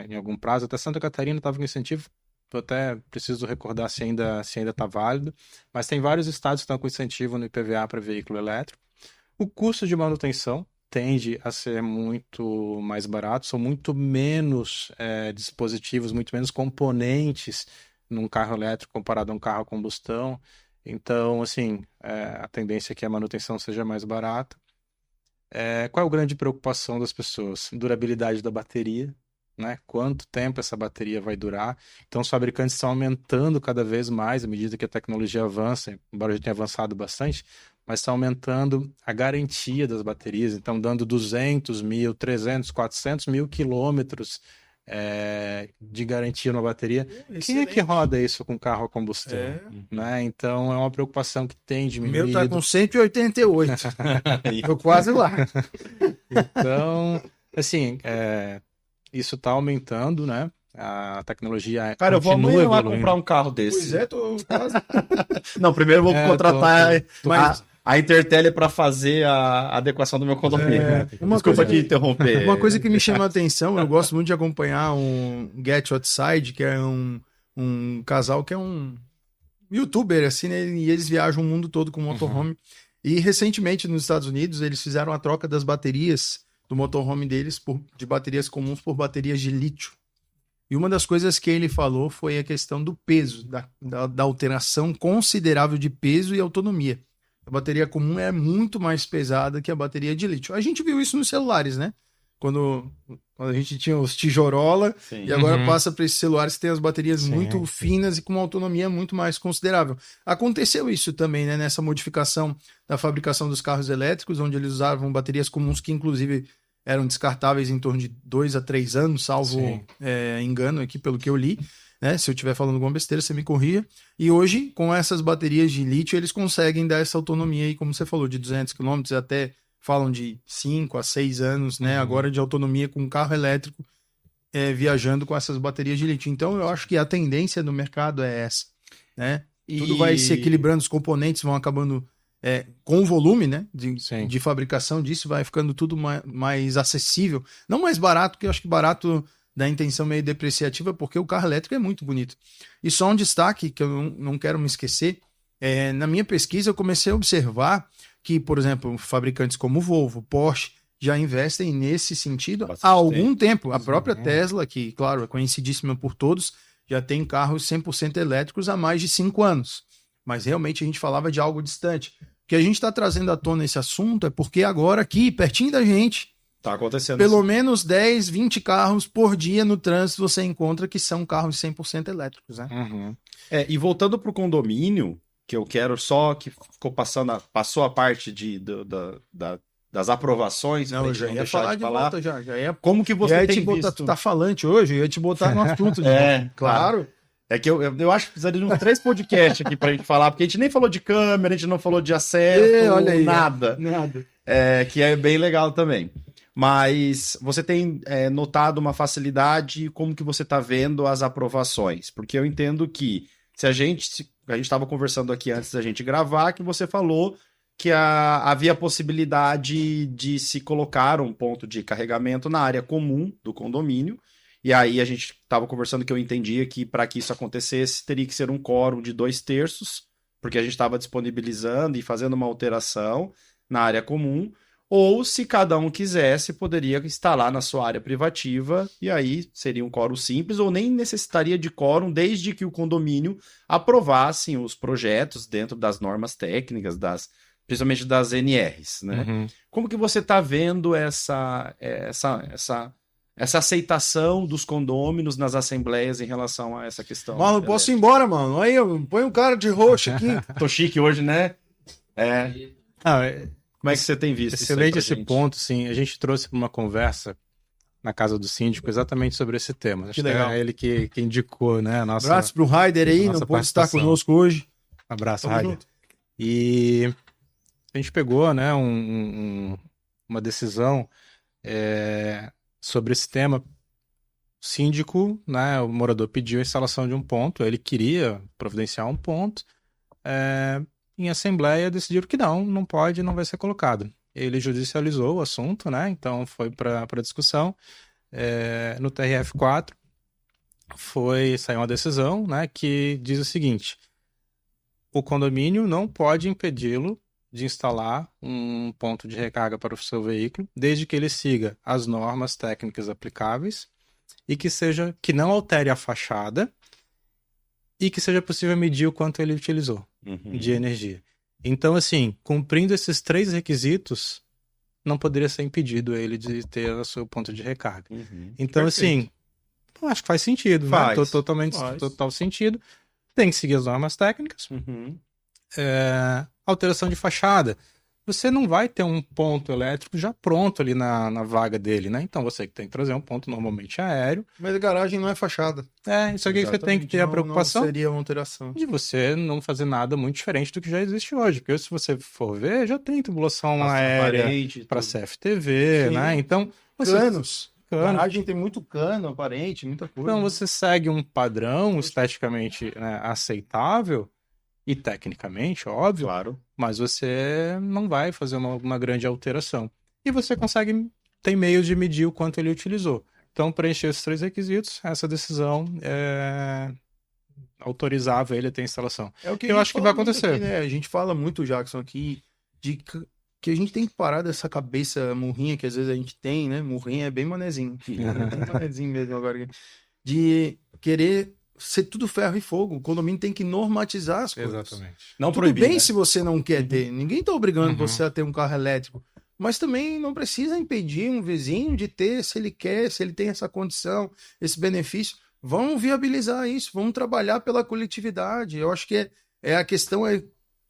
em algum prazo, até Santa Catarina estava com incentivo, eu até preciso recordar se ainda está válido, mas tem vários estados que estão com incentivo no IPVA para veículo elétrico. O custo de manutenção tende a ser muito mais barato, são muito menos dispositivos, muito menos componentes num carro elétrico comparado a um carro a combustão. Então, assim, a tendência é que a manutenção seja mais barata. Qual é a grande preocupação das pessoas? Durabilidade da bateria, né? Quanto tempo essa bateria vai durar? Então, os fabricantes estão aumentando cada vez mais à medida que a tecnologia avança, embora já tenha avançado bastante, mas está aumentando a garantia das baterias, então dando 200 mil, 300, 400 mil quilômetros de garantia na bateria. Excelente. Quem é que roda isso com carro a combustão? Né? Então é uma preocupação que tem diminuído. O meu tá com 188. Tô quase lá. Então, assim, isso tá aumentando, né? A tecnologia Cara, eu vou continua amanhã lá evoluindo. comprar um carro desse. Pois é, tô quase. Não, primeiro eu vou contratar Mas a Intertel para fazer a adequação do meu condomínio. Desculpa te interromper. Uma coisa que me chama a atenção, eu gosto muito de acompanhar um Get Outside, que é um casal que é um youtuber, assim, né? E eles viajam o mundo todo com motorhome. E recentemente nos Estados Unidos eles fizeram a troca das baterias do motorhome deles de baterias comuns por baterias de lítio. E uma das coisas que ele falou foi a questão do peso, da alteração considerável de peso e autonomia. A bateria comum é muito mais pesada que a bateria de lítio. A gente viu isso nos celulares, né? Quando a gente tinha os tijorola, e agora passa para esses celulares que tem as baterias muito finas e com uma autonomia muito mais considerável. Aconteceu isso também, né? Nessa modificação da fabricação dos carros elétricos, onde eles usavam baterias comuns que, inclusive, eram descartáveis em torno de 2 a 3 anos, salvo engano aqui, pelo que eu li. Né? Se eu estiver falando alguma besteira, você me corria. E hoje, com essas baterias de lítio, eles conseguem dar essa autonomia aí, como você falou, de 200 km, até falam de 5 a 6 anos, né? Agora de autonomia com carro elétrico viajando com essas baterias de lítio. Então, eu acho que a tendência do mercado é essa, né? Tudo vai se equilibrando, os componentes vão acabando com o volume, né? De fabricação disso, vai ficando tudo mais acessível. Não mais barato, porque eu acho que barato da intenção meio depreciativa, porque o carro elétrico é muito bonito. E só um destaque, que eu não quero me esquecer, na minha pesquisa eu comecei a observar que, por exemplo, fabricantes como Volvo, Porsche, já investem nesse sentido há algum tempo. A própria Tesla, que, claro, é conhecidíssima por todos, já tem carros 100% elétricos há mais de 5 anos. Mas realmente a gente falava de algo distante. que a gente está trazendo à tona esse assunto é porque agora aqui, pertinho da gente, tá acontecendo pelo menos 10, 20 carros por dia no trânsito você encontra que são carros 100% elétricos, né? Uhum. E voltando pro condomínio, que eu quero só que passou a parte das aprovações. Não, eu já ia falar de volta, já ia... Como que você ia tem te botar, visto? tu tá falante hoje, eu ia te botar no assunto de volta. Claro. É que eu acho que precisaria de uns 3 podcasts aqui pra gente falar, porque a gente nem falou de câmera, a gente não falou de acesso, olha aí, nada. Que é bem legal também. Mas você tem notado uma facilidade, como que você está vendo as aprovações? Porque eu entendo que a gente estava conversando aqui antes da gente gravar, que você falou que havia possibilidade de se colocar um ponto de carregamento na área comum do condomínio. E aí a gente estava conversando que eu entendia que para que isso acontecesse teria que ser um quórum de 2/3, porque a gente estava disponibilizando e fazendo uma alteração na área comum, ou se cada um quisesse, poderia instalar na sua área privativa, e aí seria um quórum simples, ou nem necessitaria de quórum, desde que o condomínio aprovasse os projetos dentro das normas técnicas, principalmente das NRs, né? Uhum. Como que você está vendo essa aceitação dos condôminos nas assembleias em relação a essa questão? Mano, posso ir embora, mano. Aí, põe um cara de roxo aqui. Tô chique hoje, né? Como é que você tem visto excelente isso aí pra esse gente? ponto, sim. A gente trouxe para uma conversa na casa do síndico exatamente sobre esse tema. Acho que legal. É ele que indicou, né? Abraço pro Raider aí, não pode estar conosco hoje. Abraço, Raider. E a gente pegou, né, uma decisão sobre esse tema. O síndico, né, o morador pediu a instalação de um ponto, ele queria providenciar um ponto, em assembleia decidiram que não pode, não vai ser colocado. Ele judicializou o assunto, né, então foi para discussão. No TRF4 saiu uma decisão, né, que diz o seguinte: o condomínio não pode impedi-lo de instalar um ponto de recarga para o seu veículo, desde que ele siga as normas técnicas aplicáveis e que não altere a fachada e que seja possível medir o quanto ele utilizou de energia. Então, assim, cumprindo esses 3 requisitos, não poderia ser impedido ele de ter o seu ponto de recarga. Então, perfeito. assim, acho que faz sentido, faz. Né? Total sentido. Tem que seguir as normas técnicas. Alteração de fachada. Você não vai ter um ponto elétrico já pronto ali na vaga dele, né? Então você tem que trazer um ponto normalmente aéreo. Mas a garagem não é fachada. Isso aqui que você tem que ter a preocupação. Não seria uma alteração. De você não fazer nada muito diferente do que já existe hoje. Porque se você for ver, já tem tubulação aérea para CFTV, né? Então, canos. A garagem tem muito cano aparente, muita coisa. Então você segue um padrão esteticamente, né, aceitável e tecnicamente, óbvio, claro, mas você não vai fazer uma grande alteração. E você tem meios de medir o quanto ele utilizou. Então, preencher esses 3 requisitos, essa decisão autorizava ele a ter instalação. É o que eu acho que vai acontecer. Aqui, né? A gente fala muito, Jackson, aqui, de que a gente tem que parar dessa cabeça murrinha que às vezes a gente tem, né? Murrinha é bem manezinho. Bem manezinho mesmo agora. De querer ser tudo ferro e fogo. O condomínio tem que normatizar as coisas. Exatamente. Não tudo proibir, bem, né? se você não quer ter. Ninguém tá obrigando você a ter um carro elétrico. Mas também não precisa impedir um vizinho de ter, se ele quer, se ele tem essa condição, esse benefício. Vamos viabilizar isso, vamos trabalhar pela coletividade. Eu acho que a questão é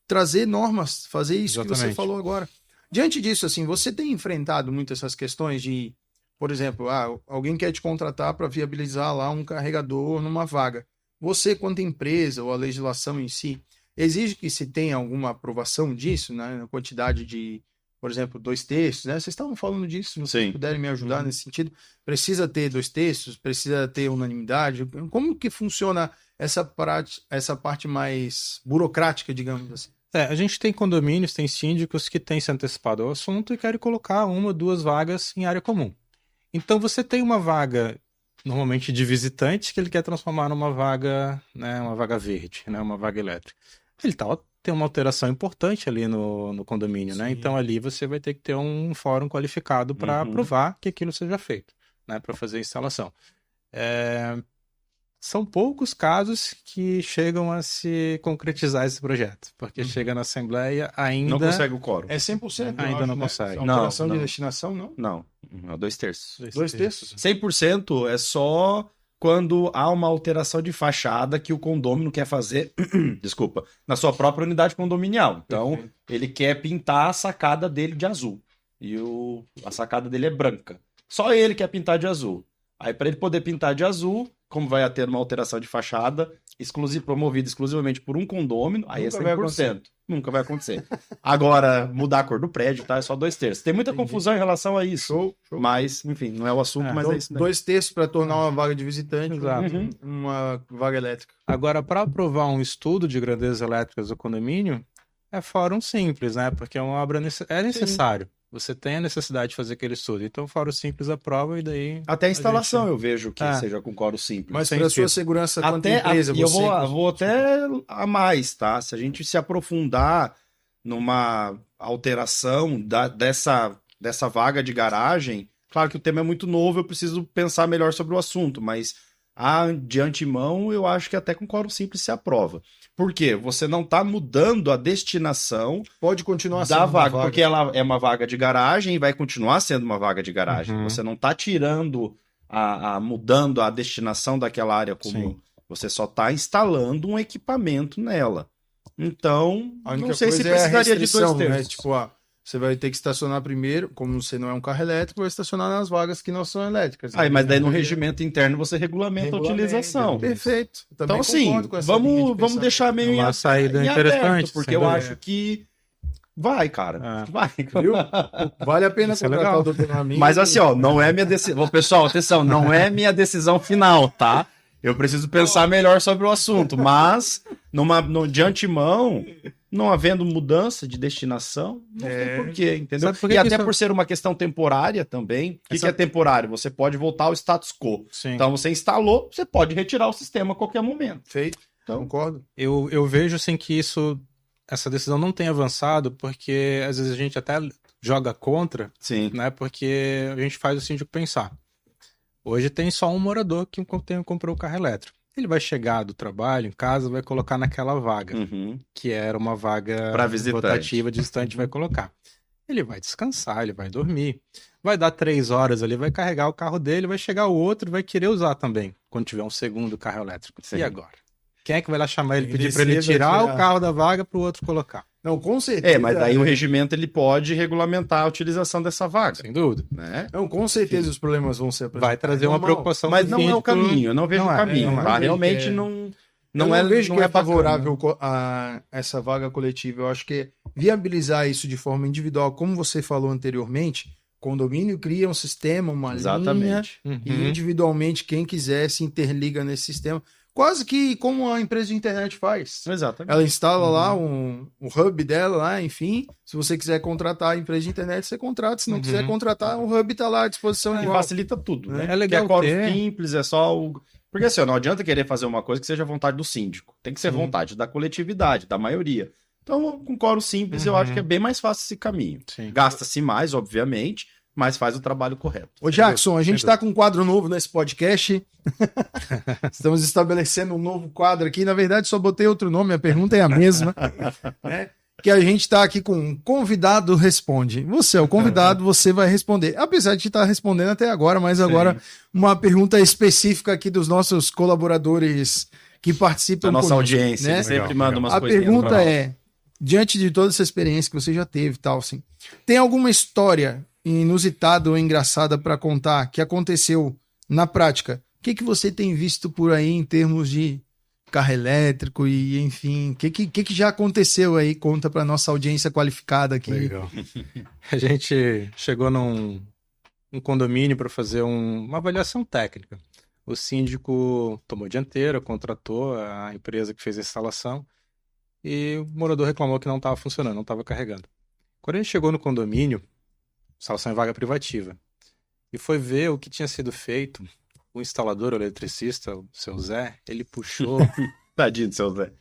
trazer normas, fazer isso que você falou agora. Diante disso, assim, você tem enfrentado muito essas questões de, por exemplo, alguém quer te contratar para viabilizar lá um carregador numa vaga. Você, quanto empresa ou a legislação em si, exige que se tenha alguma aprovação disso, né, na quantidade de, por exemplo, 2/3, né? Vocês estavam falando disso, se vocês puderem me ajudar nesse sentido. Precisa ter 2/3, precisa ter unanimidade. Como que funciona essa parte mais burocrática, digamos assim? A gente tem condomínios, tem síndicos que têm se antecipado ao assunto e querem colocar 1 ou 2 vagas em área comum. Então você tem uma vaga, normalmente de visitante, que ele quer transformar numa vaga, né, uma vaga verde, né, uma vaga elétrica. Tem uma alteração importante ali no condomínio, né? Então ali você vai ter que ter um fórum qualificado para aprovar que aquilo seja feito, né, para fazer a instalação. São poucos casos que chegam a se concretizar esse projeto, porque chega na Assembleia ainda... Não consegue o quórum. É 100%. Ainda acho, não né? consegue. Alteração Não. de destinação, não? Não, 2/3. 2/3. 100% é só quando há uma alteração de fachada que o condômino quer fazer, desculpa, na sua própria unidade condominial. Então, ele quer pintar a sacada dele de azul. E a sacada dele é branca. Só ele quer pintar de azul. Aí, para ele poder pintar de azul, como vai ter uma alteração de fachada promovida exclusivamente por um condômino, aí Nunca é vai 100%. acontecer. Nunca vai acontecer. Agora, mudar a cor do prédio, tá? É só 2/3. Tem muita confusão em relação a isso. Show. Mas, enfim, não é o assunto, mas Então, é isso. Né? 2/3 para tornar uma vaga de visitante Exato. uma vaga elétrica. Agora, para aprovar um estudo de grandezas elétricas do condomínio, é fórum simples, né? Porque é uma obra é necessário. Você tem a necessidade de fazer aquele estudo. Então, o fórum simples aprova e daí... Até a instalação gente... eu vejo que seja com quórum simples. Mas Sem para sua sentido. segurança quanto até empresa, e eu você... vou até a mais, tá? Se a gente se aprofundar numa alteração dessa vaga de garagem, claro que o tema é muito novo, eu preciso pensar melhor sobre o assunto, mas de antemão eu acho que até com quórum simples se aprova. Por quê? Você não está mudando a destinação Pode continuar da sendo uma vaga, porque ela é uma vaga de garagem e vai continuar sendo uma vaga de garagem. Uhum. Você não está tirando, mudando a destinação daquela área comum. Sim. Você só está instalando um equipamento nela. Então, A única não sei se coisa é a precisaria de restrição, 2/3. né? Tipo, você vai ter que estacionar primeiro, como você não é um carro elétrico, vai estacionar nas vagas que não são elétricas. Mas daí no regimento interno você regulamenta a utilização. Perfeito. Também Então, sim, concordo com essa linha de vamos pensamento. deixar meio Uma saída em interessante, aberto, porque sem eu dúvida. acho que vai, cara. Vai. Viu? Vale a pena Isso é contratar legal. o Dr. Ramin. Mas assim, ó, não é minha decisão. Pessoal, atenção, não é minha decisão final, tá? Eu preciso pensar melhor sobre o assunto, mas de antemão, não havendo mudança de destinação, não tem porquê, entendeu? Sabe por que E que até isso- por ser uma questão temporária também. O que é temporário? Você pode voltar ao status quo. Sim. Então você instalou, você pode retirar o sistema a qualquer momento. Feito. Então- Concordo. Eu vejo assim que essa decisão não tem avançado, porque às vezes a gente até joga contra, Sim. né? Porque a gente faz o síndico pensar. Hoje tem só um morador que comprou o carro elétrico. Ele vai chegar do trabalho, em casa, vai colocar naquela vaga, Uhum. que era uma vaga Pra visitante. rotativa, distante, vai colocar. Ele vai descansar, ele vai dormir. Vai dar 3 horas ali, vai carregar o carro dele, vai chegar o outro, vai querer usar também, quando tiver um segundo carro elétrico. Sim. E agora? Quem é que vai lá chamar ele, Ele pedir para ele decide, tirar vai o carro da vaga para o outro colocar? Não, com certeza. Mas daí o regimento ele pode regulamentar a utilização dessa vaga, Sem dúvida. né? Não, com certeza os problemas vão ser apresentados. Vai trazer uma Normal. preocupação Mas do não é o síndico. caminho, eu não vejo Não o é, caminho, não é. tá? Eu vejo Realmente que é- não Eu não vejo que é bacana. favorável a essa vaga coletiva. Eu acho que viabilizar isso de forma individual, como você falou anteriormente, condomínio cria um sistema, uma linha, Exatamente. Uhum. e individualmente quem quiser se interliga nesse sistema. Quase que como a empresa de internet faz. Exatamente. Ela instala lá um hub dela, lá, enfim. Se você quiser contratar a empresa de internet, você contrata. Se não quiser contratar, o hub está lá à disposição E igual. facilita tudo, né? É legal que é quórum ter. simples, é só o... Porque assim, ó, não adianta querer fazer uma coisa que seja vontade do síndico. Tem que ser vontade da coletividade, da maioria. Então, com quórum simples, eu acho que é bem mais fácil esse caminho. Sim. Gasta-se mais, obviamente, mas faz o trabalho correto. Ô Jackson, a gente está com um quadro novo nesse podcast. Estamos estabelecendo um novo quadro aqui. Na verdade, só botei outro nome, a pergunta é a mesma. Né? Que a gente está aqui com um convidado responde. Você é o convidado, você vai responder. Apesar de estar respondendo até agora, mas agora uma pergunta específica aqui dos nossos colaboradores que participam A nossa conosco, audiência, né? ele sempre Legal, manda legal. umas A coisinhas pergunta pra nós. é, diante de toda essa experiência que você já teve e tal, assim, tem alguma história inusitada ou engraçada para contar que aconteceu na prática? O que você tem visto por aí em termos de carro elétrico e, enfim, o que já aconteceu aí? Conta para nossa audiência qualificada aqui. Legal. A gente chegou num condomínio para fazer uma avaliação técnica. O síndico tomou dianteira, contratou a empresa que fez a instalação e o morador reclamou que não estava funcionando, não estava carregando. Quando a gente chegou no condomínio, instalação em vaga privativa, e foi ver o que tinha sido feito, o instalador, o eletricista, o seu Zé, ele puxou Tadinho do seu Zé.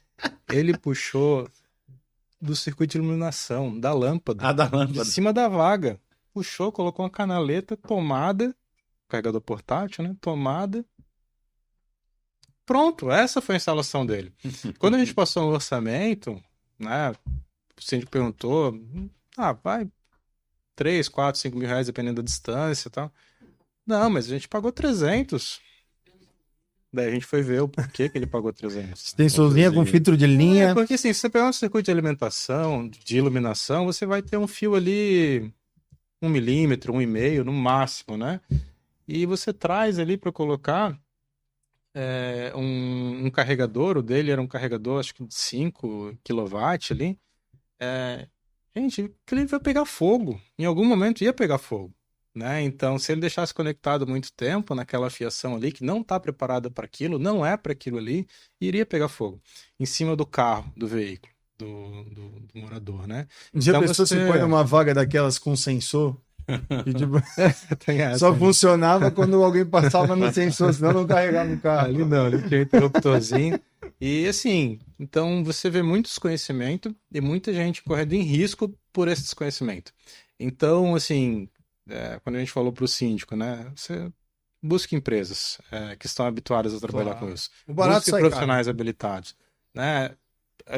do circuito de iluminação, da lâmpada, Da de lâmpada. cima da vaga. Puxou, colocou uma canaleta, tomada, carregador portátil, né? Tomada. Pronto, essa foi a instalação dele. Quando a gente passou o orçamento, né, o síndico perguntou, vai 3, 4, 5 mil reais, dependendo da distância e tal. Não, mas a gente pagou 300. Daí a gente foi ver o porquê que ele pagou 300. Extensorzinha com filtro de linha. Porque assim, se você pegar um circuito de alimentação, de iluminação, você vai ter um fio ali 1 milímetro, 1,5 no máximo, né? E você traz ali para colocar um carregador, o dele era um carregador, acho que de 5 kW ali. Gente, aquele vai pegar fogo. Em algum momento ia pegar fogo. Né? Então, se ele deixasse conectado muito tempo naquela fiação ali, que não está preparada para aquilo, não é para aquilo ali, iria pegar fogo em cima do carro, do veículo, do morador, né? Já pensou se põe numa vaga daquelas com sensor? E, tipo, só funcionava quando alguém passava no sensor, senão não carregava no carro. Ali não, ele tinha um interruptorzinho. E assim, então você vê muito desconhecimento e muita gente correndo em risco por esse desconhecimento. Então, assim, quando a gente falou para o síndico, né? Você busca empresas que estão habituadas a trabalhar com isso. Busque profissionais habilitados. Né?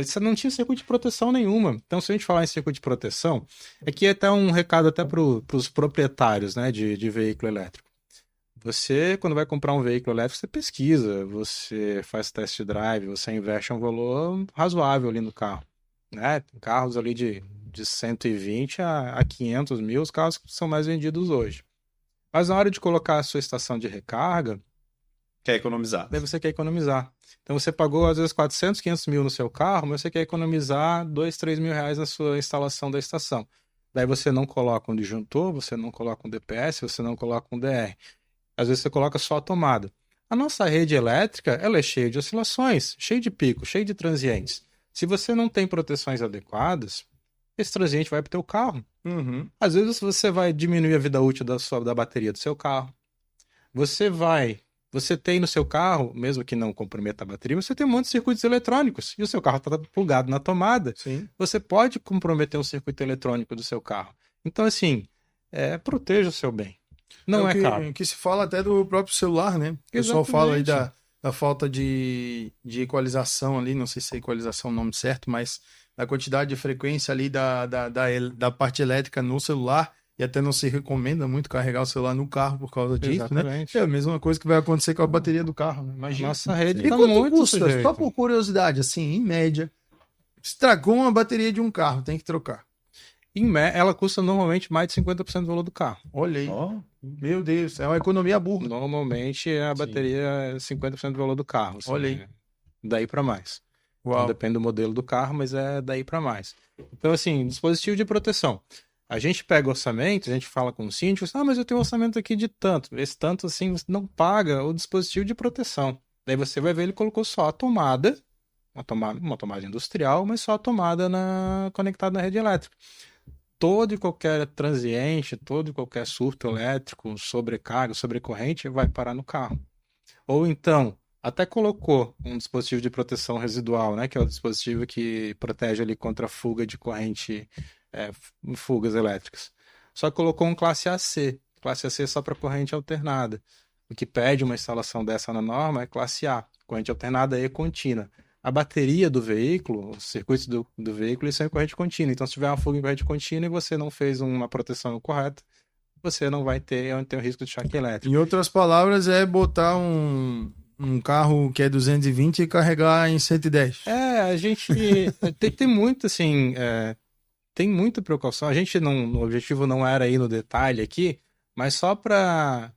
Você não tinha circuito de proteção nenhuma. Então, se a gente falar em circuito de proteção, aqui é até um recado até para os proprietários, né, de veículo elétrico. Você, quando vai comprar um veículo elétrico, você pesquisa, você faz test drive, você investe um valor razoável ali no carro. Né? Carros ali de 120 a 500 mil, os carros que são mais vendidos hoje. Mas na hora de colocar a sua estação de recarga... Quer economizar. Daí você quer economizar. Então você pagou às vezes 400, 500 mil no seu carro, mas você quer economizar 2, 3 mil reais na sua instalação da estação. Daí você não coloca um disjuntor, você não coloca um DPS, você não coloca um DR. Às vezes você coloca só a tomada. A nossa rede elétrica, ela é cheia de oscilações, cheia de picos, cheia de transientes. Se você não tem proteções adequadas, esse transiente vai para o teu carro. Uhum. Às vezes você vai diminuir a vida útil da bateria do seu carro. Você tem no seu carro, mesmo que não comprometa a bateria, você tem um monte de circuitos eletrônicos e o seu carro está plugado na tomada. Sim. Você pode comprometer um circuito eletrônico do seu carro. Então, assim, proteja o seu bem. Não é caro. Que se fala até do próprio celular, né? O pessoal fala aí da falta de equalização ali, não sei se é equalização o nome certo, mas da quantidade de frequência ali da parte elétrica no celular, e até não se recomenda muito carregar o celular no carro por causa disso, Exatamente. né? É a mesma coisa que vai acontecer com a bateria do carro, né? Imagina. Nossa rede E tá quanto muito custa? sujeito. Só por curiosidade, assim, em média, estragou uma bateria de um carro, tem que trocar. Ela custa normalmente mais de 50% do valor do carro. Olha aí. Meu Deus, é uma economia burra. Normalmente a bateria é 50% do valor do carro. Assim, olha aí. Daí para mais. Uau. Então, depende do modelo do carro, mas é daí para mais. Então, assim, dispositivo de proteção. A gente pega orçamento, a gente fala com o síndico, mas eu tenho um orçamento aqui de tanto. Esse tanto, assim, você não paga o dispositivo de proteção. Daí você vai ver, ele colocou só a tomada, uma tomada industrial, mas só a tomada conectada na rede elétrica. Todo e qualquer transiente, todo e qualquer surto elétrico, sobrecarga, sobrecorrente, vai parar no carro. Ou então, até colocou um dispositivo de proteção residual, né, que é o dispositivo que protege ali contra a fuga de corrente, fugas elétricas. Só colocou um classe AC. Classe AC é só para corrente alternada. O que pede uma instalação dessa na norma é classe A, corrente alternada e contínua. A bateria do veículo, os circuitos do veículo, eles são em corrente contínua. Então, se tiver uma fuga em corrente contínua e você não fez uma proteção correta, você não vai ter o risco de choque elétrico. Em outras palavras, é botar um carro que é 220 e carregar em 110. A gente tem muito, assim, tem muita precaução. A gente o objetivo não era ir no detalhe aqui, mas só para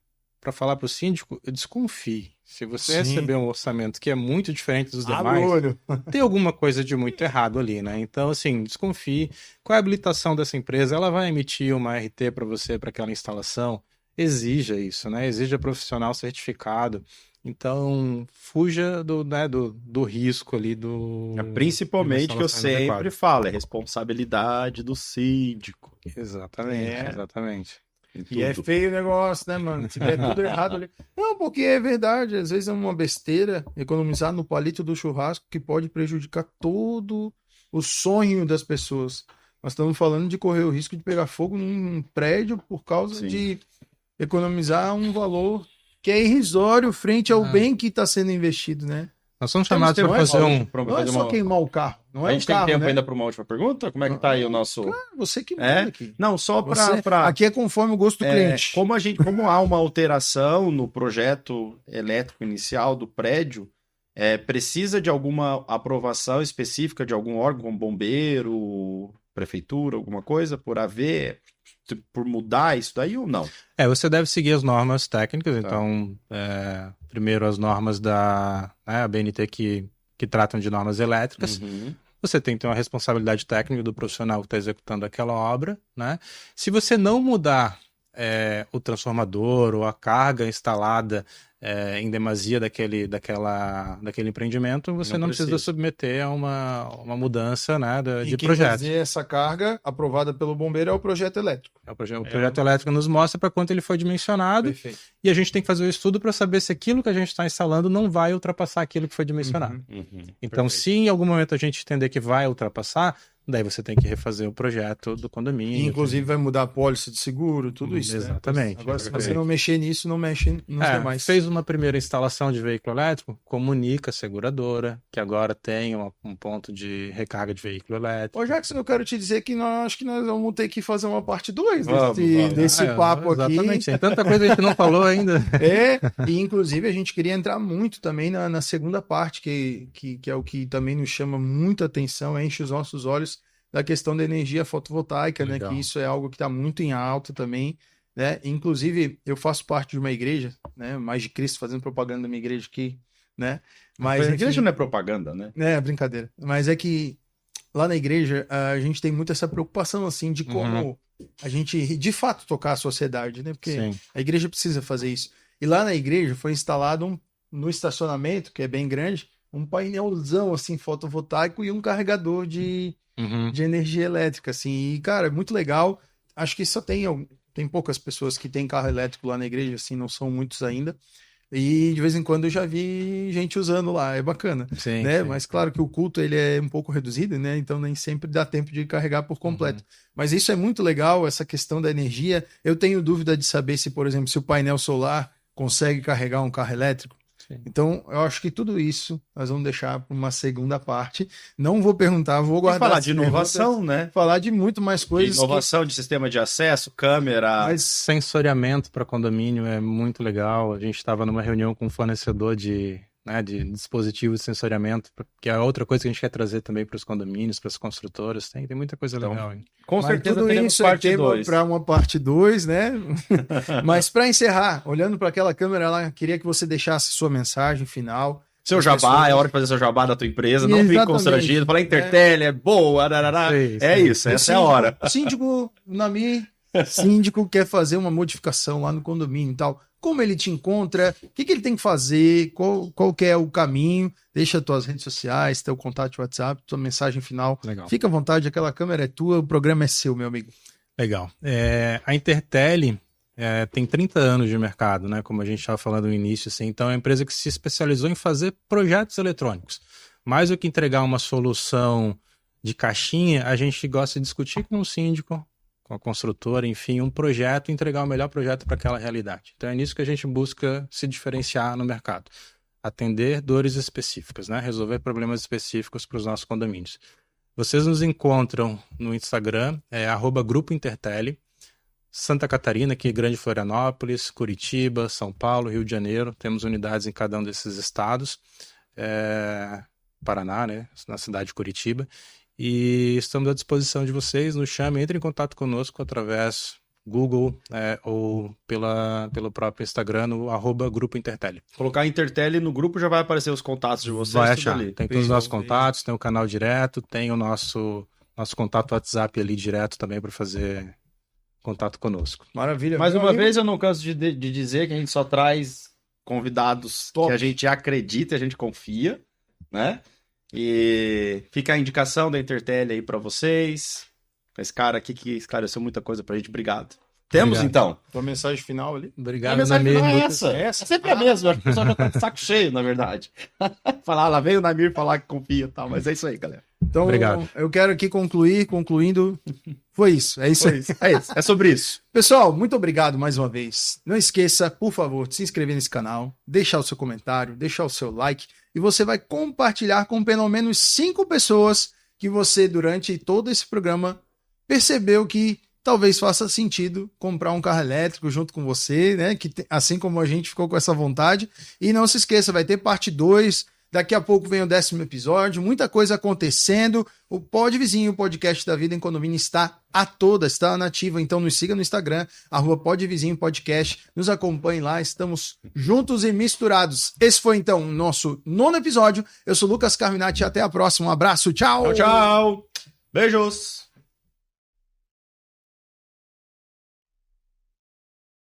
falar para o síndico, desconfie. Se você receber um orçamento que é muito diferente dos demais, tem alguma coisa de muito errado ali, né? Então, assim, desconfie. Qual é a habilitação dessa empresa? Ela vai emitir uma RT para você, para aquela instalação? Exija isso, né? Exija profissional certificado. Então, fuja do risco ali Principalmente que eu sempre falo, é responsabilidade do síndico. Exatamente. E é feio o negócio, né, mano? Se der tudo errado ali. Não, porque é verdade, às vezes é uma besteira economizar no palito do churrasco que pode prejudicar todo o sonho das pessoas. Nós estamos falando de correr o risco de pegar fogo num prédio por causa de economizar um valor que é irrisório frente ao bem que está sendo investido, né? Nós somos chamados para fazer Não é só queimar o carro. Não é a gente tem tempo ainda para uma última pergunta? Como é que tá aí o nosso... Claro, você que manda aqui. Não, só para... Aqui é conforme o gosto do cliente. Como há uma alteração no projeto elétrico inicial do prédio, precisa de alguma aprovação específica de algum órgão, como bombeiro, prefeitura, alguma coisa, por mudar isso daí ou não? Você deve seguir as normas técnicas, então, primeiro as normas da ABNT que tratam de normas elétricas. Você tem que ter uma responsabilidade técnica do profissional que está executando aquela obra, né? Se você não mudar o transformador ou a carga instalada em demasia daquele empreendimento, você não precisa submeter a uma mudança, né, de projeto. Quem fazer essa carga aprovada pelo bombeiro é o projeto elétrico. O projeto elétrico nos mostra para quanto ele foi dimensionado. Perfeito. E a gente tem que fazer o estudo para saber se aquilo que a gente está instalando não vai ultrapassar aquilo que foi dimensionado. Então, perfeito. Se em algum momento a gente entender que vai ultrapassar, daí você tem que refazer o projeto do condomínio. E, inclusive, vai mudar a pólice de seguro, tudo isso. Exatamente. Né? Agora, se você não mexer nisso, não mexe nos demais. Fez uma primeira instalação de veículo elétrico, comunica a seguradora, que agora tem um ponto de recarga de veículo elétrico. Ô, Jackson, eu quero te dizer que acho que nós vamos ter que fazer uma parte 2 desse papo aqui. Exatamente, tem tanta coisa que a gente não falou ainda. E inclusive a gente queria entrar muito também na segunda parte, que é o que também nos chama muita atenção, enche os nossos olhos, da questão da energia fotovoltaica, né? Que isso é algo que está muito em alta também, né? Inclusive, eu faço parte de uma igreja, né? Mais de Cristo, fazendo propaganda da minha igreja aqui, né? Mas a igreja não é propaganda, né? É, brincadeira. Mas é que lá na igreja a gente tem muito essa preocupação, assim, de como a gente, de fato, tocar a sociedade, né? Porque a igreja precisa fazer isso. E lá na igreja foi instalado no estacionamento, que é bem grande, um painelzão, assim, fotovoltaico e um carregador de energia elétrica, assim, e, cara, é muito legal. Acho que só tem poucas pessoas que têm carro elétrico lá na igreja, assim, não são muitos ainda, e de vez em quando eu já vi gente usando lá, é bacana, né? Mas claro que o culto, ele é um pouco reduzido, né? Então nem sempre dá tempo de carregar por completo. Mas isso é muito legal, essa questão da energia. Eu tenho dúvida de saber se, por exemplo, se o painel solar consegue carregar um carro elétrico. Então, eu acho que tudo isso nós vamos deixar para uma segunda parte. Não vou perguntar, vou guardar. E falar de inovação, né? Falar de muito mais coisas. De inovação de sistema de acesso, câmera. Mas sensoriamento para condomínio é muito legal. A gente estava numa reunião com um fornecedor de dispositivos de sensoriamento, que é outra coisa que a gente quer trazer também para os condomínios, para as construtoras. Tem muita coisa legal, hein? Com certeza tudo isso é tema para uma parte 2, né? Mas para encerrar, olhando para aquela câmera lá, queria que você deixasse sua mensagem final. Seu jabá, é hora de fazer seu jabá da tua empresa, não fique constrangido, falar Intertel é boa, isso, essa é a hora. Síndico Síndico quer fazer uma modificação lá no condomínio e tal. Como ele te encontra? O que ele tem que fazer? Qual que é o caminho? Deixa tuas redes sociais, teu contato de WhatsApp, tua mensagem final. Legal. Fica à vontade, aquela câmera é tua, o programa é seu, meu amigo. Legal. A Intertel tem 30 anos de mercado, né? Como a gente estava falando no início, assim. Então é uma empresa que se especializou em fazer projetos eletrônicos. Mais do que entregar uma solução de caixinha, a gente gosta de discutir com o síndico, com a construtora, enfim, um projeto, entregar o melhor projeto para aquela realidade. Então é nisso que a gente busca se diferenciar no mercado. Atender dores específicas, né? Resolver problemas específicos para os nossos condomínios. Vocês nos encontram no Instagram, @Grupo Intertel, Santa Catarina, aqui Grande Florianópolis, Curitiba, São Paulo, Rio de Janeiro. Temos unidades em cada um desses estados. Paraná, né? Na cidade de Curitiba. E estamos à disposição de vocês, nos chamem, entre em contato conosco através Google ou pelo próprio Instagram, no @Grupo Intertel. Colocar Intertel no grupo já vai aparecer os contatos de vocês. Vai achar, ali. Tem todos os nossos contatos, tem o canal direto, tem o nosso contato WhatsApp ali direto também para fazer contato conosco. Maravilha. Mais uma vez, eu não canso de dizer que a gente só traz convidados que a gente acredita, a gente confia, né? E fica a indicação da Intertel aí pra vocês. Esse cara aqui que esclareceu muita coisa pra gente. Obrigado. Temos, então. Tua mensagem final ali. Obrigado, Namir. É sempre a mesma. O pessoal já tá de saco cheio, na verdade. Falar, lá veio o Namir falar que confia e tal. Mas é isso aí, galera. Então, Obrigado. Eu quero aqui concluindo. Foi isso, é isso aí. É sobre isso. Pessoal, muito obrigado mais uma vez. Não esqueça, por favor, de se inscrever nesse canal, deixar o seu comentário, deixar o seu like e você vai compartilhar com pelo menos 5 pessoas que você, durante todo esse programa, percebeu que talvez faça sentido comprar um carro elétrico junto com você, né? Assim como a gente ficou com essa vontade. E não se esqueça, vai ter parte 2. Daqui a pouco vem o 10º episódio, muita coisa acontecendo. O Pod Vizinho, o podcast da vida em condomínio, está a toda, está nativa. Então nos siga no Instagram, @podvizinho podcast. Nos acompanhe lá, estamos juntos e misturados. Esse foi então o nosso 9º episódio. Eu sou Lucas Carminati, até a próxima. Um abraço, tchau! Tchau, tchau! Beijos!